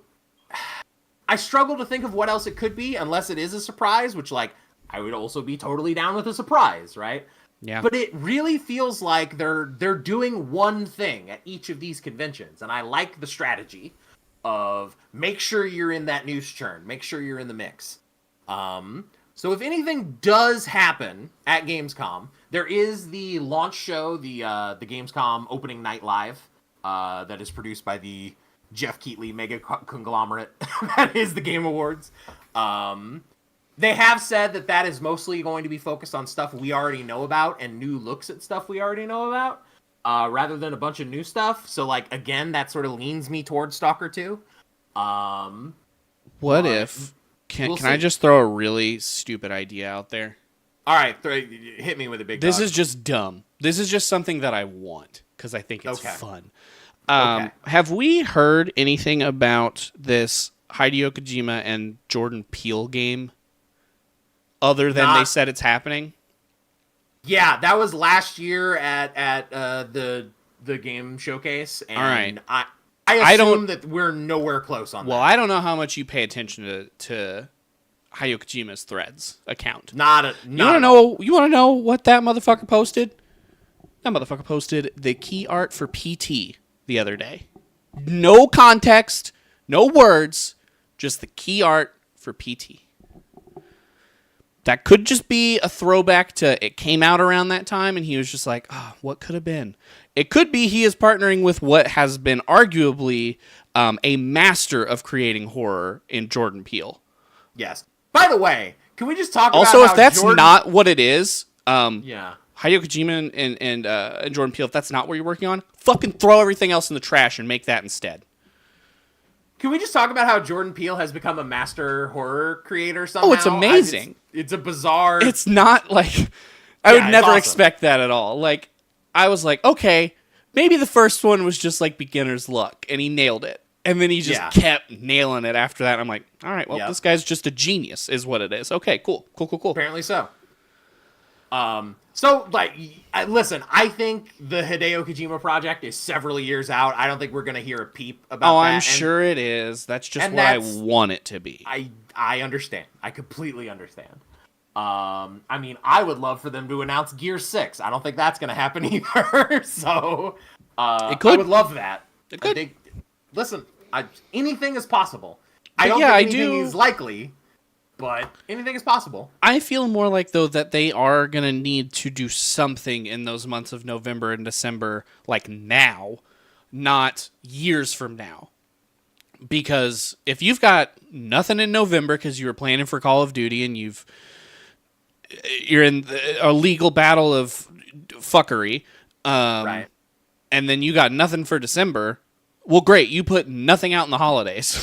I struggle to think of what else it could be unless it is a surprise, which like I would also be totally down with a surprise, right? Yeah. But it really feels like they're doing one thing at each of these conventions, and I like the strategy of make sure you're in that news churn, make sure you're in the mix. So if anything does happen at Gamescom, there is the launch show, the Gamescom opening night live, that is produced by the Jeff Keighley mega conglomerate that is the Game Awards. They have said that is mostly going to be focused on stuff we already know about and new looks at stuff we already know about, rather than a bunch of new stuff. So, like, again, that sort of leans me towards Stalker 2. What if... Can I just throw a really stupid idea out there? All right, hit me with a big This dog. is just dumb. This is just something that I want, because I think it's Okay. fun. Okay. Have we heard anything about this Hideo Kojima and Jordan Peele game? Other than they said it's happening? Yeah, that was last year at the game showcase, and All right. I assume that we're nowhere close on Well, that. I don't know how much you pay attention to Hideo Kojima's Threads account. You want to know what that motherfucker posted? That motherfucker posted the key art for PT the other day. No context, no words, just the key art for PT. That could just be a throwback to it came out around that time, and he was just like, oh, what could have been? It could be he is partnering with what has been arguably a master of creating horror in Jordan Peele. Yes. By the way, can we just talk about Also, how if that's Jordan... not what it is, yeah. Hideo Kojima and Jordan Peele, if that's not what you're working on, fucking throw everything else in the trash and make that instead. Can we just talk about how Jordan Peele has become a master horror creator somehow? Oh, it's amazing. It's a bizarre... It's not like... I would never awesome. expect that at all. Like, I was like, okay, maybe the first one was just like beginner's luck, and he nailed it. And then he just kept nailing it after that. And I'm like, all right, well, this guy's just a genius is what it is. Okay, cool. Apparently so. So, like, listen, I think the Hideo Kojima project is several years out. I don't think we're going to hear a peep about that. Oh, I'm sure it is. That's just what I want it to be. I understand. I completely understand. I mean, I would love for them to announce Gear 6. I don't think that's going to happen either. So, it could. I would love that. It could. Listen, anything is possible. I don't think anything is likely, but anything is possible. I feel more like, though, that they are going to need to do something in those months of November and December, like now, not years from now. Because if you've got nothing in November because you were planning for Call of Duty and you're in a legal battle of fuckery, Right. and then you got nothing for December, well, great, you put nothing out in the holidays.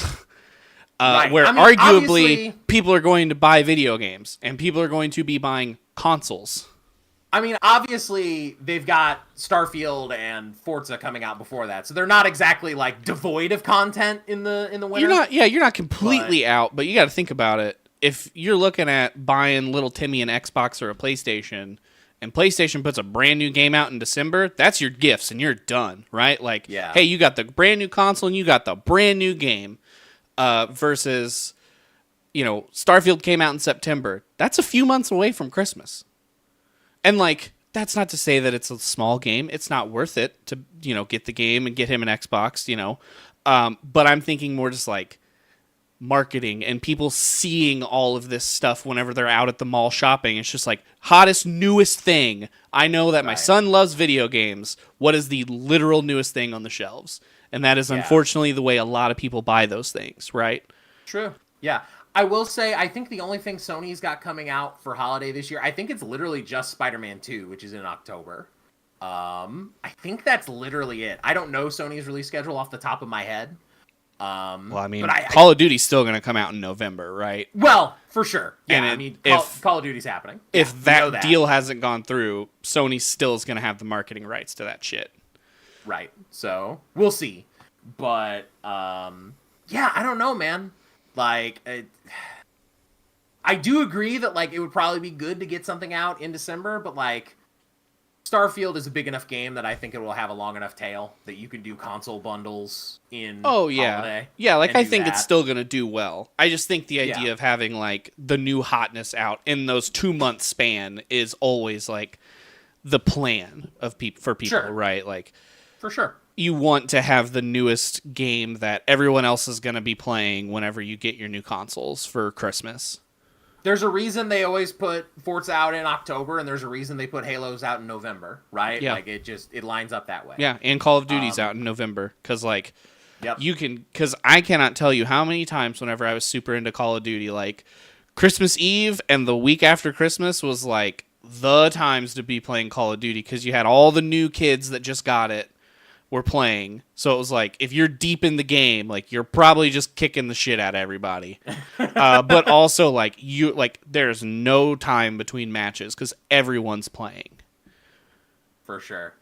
Right. Where I mean, arguably obviously, people are going to buy video games and people are going to be buying consoles. I mean, obviously they've got Starfield and Forza coming out before that, so they're not exactly like devoid of content in the winter. You're not completely out, but you got to think about it. If you're looking at buying little Timmy an Xbox or a PlayStation, and PlayStation puts a brand new game out in December, that's your gifts and you're done, right? Like, hey, you got the brand new console and you got the brand new game. Versus, Starfield came out in September. That's a few months away from Christmas. And, like, that's not to say that it's a small game. It's not worth it to, get the game and get him an Xbox, But I'm thinking more just, like, marketing and people seeing all of this stuff whenever they're out at the mall shopping. It's just, like, hottest, newest thing. I know that my son loves video games. What is the literal newest thing on the shelves? And that is unfortunately the way a lot of people buy those things, right? True. Yeah. I will say, I think the only thing Sony's got coming out for holiday this year, I think it's literally just Spider-Man 2, which is in October. I think that's literally it. I don't know Sony's release schedule off the top of my head. Well, I mean, But Call of Duty's still going to come out in November, right? well, for sure. Yeah, And I mean, Call of Duty's happening. If Yeah, that deal hasn't gone through, Sony still is going to have the marketing rights to that shit. Right. So, we'll see. But, yeah, I don't know, man. Like, I do agree that, like, it would probably be good to get something out in December, but, like, Starfield is a big enough game that I think it will have a long enough tail that you can do console bundles in holiday. Yeah, like, I think that. it's still going to do well. I just think the idea of having, like, the new hotness out in those 2-month span is always, like, the plan of for people, Sure. right? Like, for sure. You want to have the newest game that everyone else is going to be playing whenever you get your new consoles for Christmas. There's a reason they always put Forza out in October, and there's a reason they put Halos out in November, right? Yeah. Like, it lines up that way. Yeah, and Call of Duty's out in November, because, like, yep. because I cannot tell you how many times whenever I was super into Call of Duty, like, Christmas Eve and the week after Christmas was, like, the times to be playing Call of Duty, because you had all the new kids that just got it were playing. So it was like, if you're deep in the game, like, you're probably just kicking the shit out of everybody. But also, like, there's no time between matches because everyone's playing. For sure.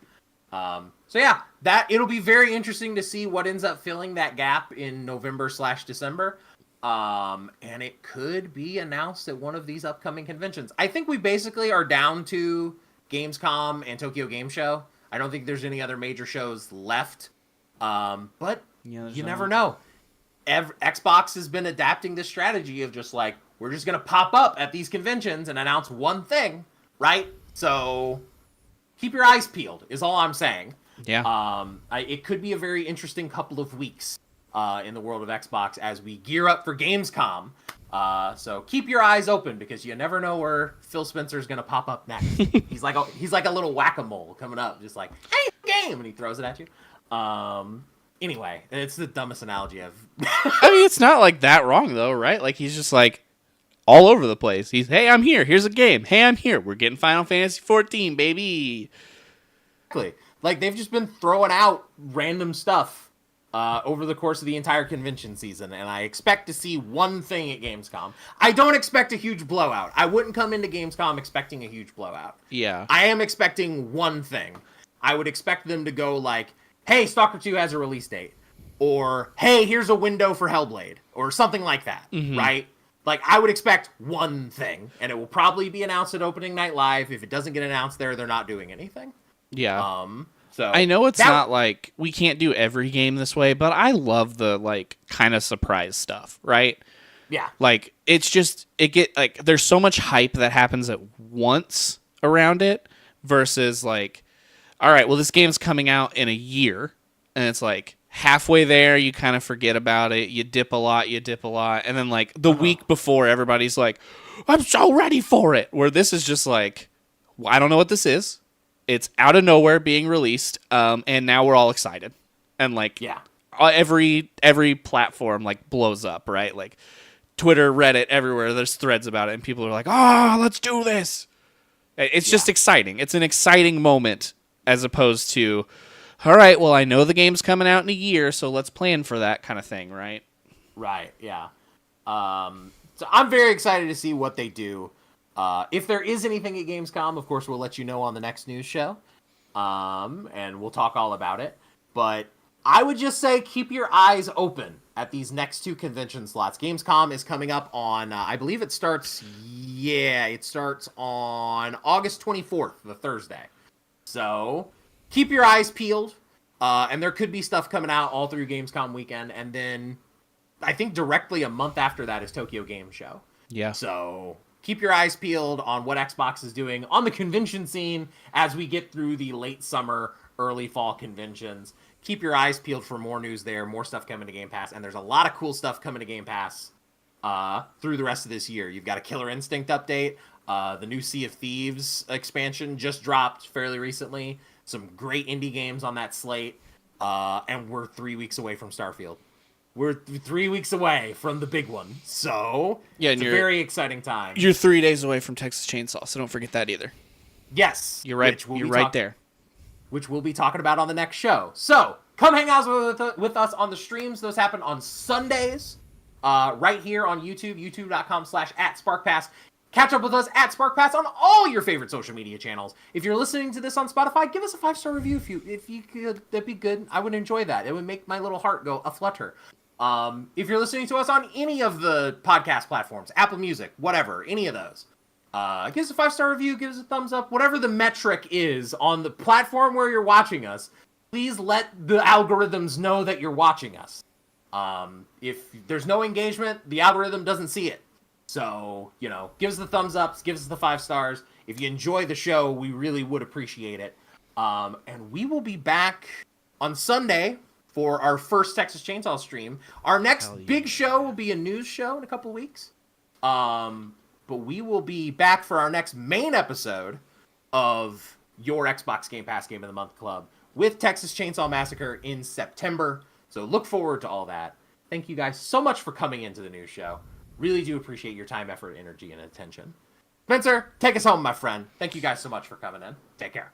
So yeah, it'll be very interesting to see what ends up filling that gap in November/December. And it could be announced at one of these upcoming conventions. I think we basically are down to Gamescom and Tokyo Game Show. I don't think there's any other major shows left. But you never know. Xbox has been adapting this strategy of just like, we're just going to pop up at these conventions and announce one thing, right? So keep your eyes peeled is all I'm saying. Yeah. It could be a very interesting couple of weeks in the world of Xbox as we gear up for Gamescom. So keep your eyes open because you never know where Phil Spencer's gonna pop up next. he's like a little whack-a-mole coming up, just like, hey, game, and he throws it at you. Anyway, it's the dumbest analogy I've. I mean, it's not like that wrong though, right? Like, he's just like all over the place. Hey, I'm here. Here's a game. Hey, I'm here. We're getting Final Fantasy 14, baby. Exactly. Like, they've just been throwing out random stuff over the course of the entire convention season, and I expect to see one thing at Gamescom. I don't expect a huge blowout. I wouldn't come into Gamescom expecting a huge blowout. Yeah. I am expecting one thing. I would expect them to go like, hey, Stalker 2 has a release date, or hey, here's a window for Hellblade, or something like that, right? Like, I would expect one thing, and it will probably be announced at Opening Night Live. If it doesn't get announced there, they're not doing anything. Yeah. So I know it's not like we can't do every game this way, but I love the like kind of surprise stuff, right? Yeah. Like, it's just there's so much hype that happens at once around it versus like, all right, well, this game's coming out in a year, and it's like halfway there you kind of forget about it, you dip a lot, and then like the week before everybody's like, I'm so ready for it, where this is just like, well, I don't know what this is. It's out of nowhere being released, and now we're all excited. And, like, every platform, like, blows up, right? Like, Twitter, Reddit, everywhere, there's threads about it, and people are like, let's do this! It's just exciting. It's an exciting moment, as opposed to, all right, well, I know the game's coming out in a year, so let's plan for that kind of thing, right? Right, yeah. So I'm very excited to see what they do. If there is anything at Gamescom, of course, we'll let you know on the next news show. And we'll talk all about it. But I would just say keep your eyes open at these next two convention slots. Gamescom is coming up on, I believe it starts on August 24th, the Thursday. So keep your eyes peeled. And there could be stuff coming out all through Gamescom weekend. And then I think directly a month after that is Tokyo Game Show. Yeah. So keep your eyes peeled on what Xbox is doing on the convention scene as we get through the late summer, early fall conventions. Keep your eyes peeled for more news there, more stuff coming to Game Pass, and there's a lot of cool stuff coming to Game Pass through the rest of this year. You've got a Killer Instinct update, the new Sea of Thieves expansion just dropped fairly recently, some great indie games on that slate, and we're 3 weeks away from Starfield. We're 3 weeks away from the big one, so yeah, it's a very exciting time. You're 3 days away from Texas Chainsaw, so don't forget that either. Yes, you're right. You're right there. Which we'll be talking about on the next show. So come hang out with us on the streams. Those happen on Sundays, right here on YouTube, youtube.com/@SparkPass. Catch up with us at SparkPass on all your favorite social media channels. If you're listening to this on Spotify, give us a 5-star review if you could. That'd be good. I would enjoy that. It would make my little heart go aflutter. If you're listening to us on any of the podcast platforms, Apple Music, whatever, any of those, give us a 5-star review, give us a thumbs up, whatever the metric is on the platform where you're watching us. Please let the algorithms know that you're watching us. If there's no engagement, the algorithm doesn't see it. So, give us the thumbs ups, give us the 5 stars. If you enjoy the show, we really would appreciate it. And we will be back on Sunday for our first Texas Chainsaw stream. Our next big show will be a news show in a couple weeks. But we will be back for our next main episode of your Xbox Game Pass Game of the Month Club with Texas Chainsaw Massacre in September. So look forward to all that. Thank you guys so much for coming into the news show. Really do appreciate your time, effort, energy, and attention. Spencer, take us home, my friend. Thank you guys so much for coming in. Take care.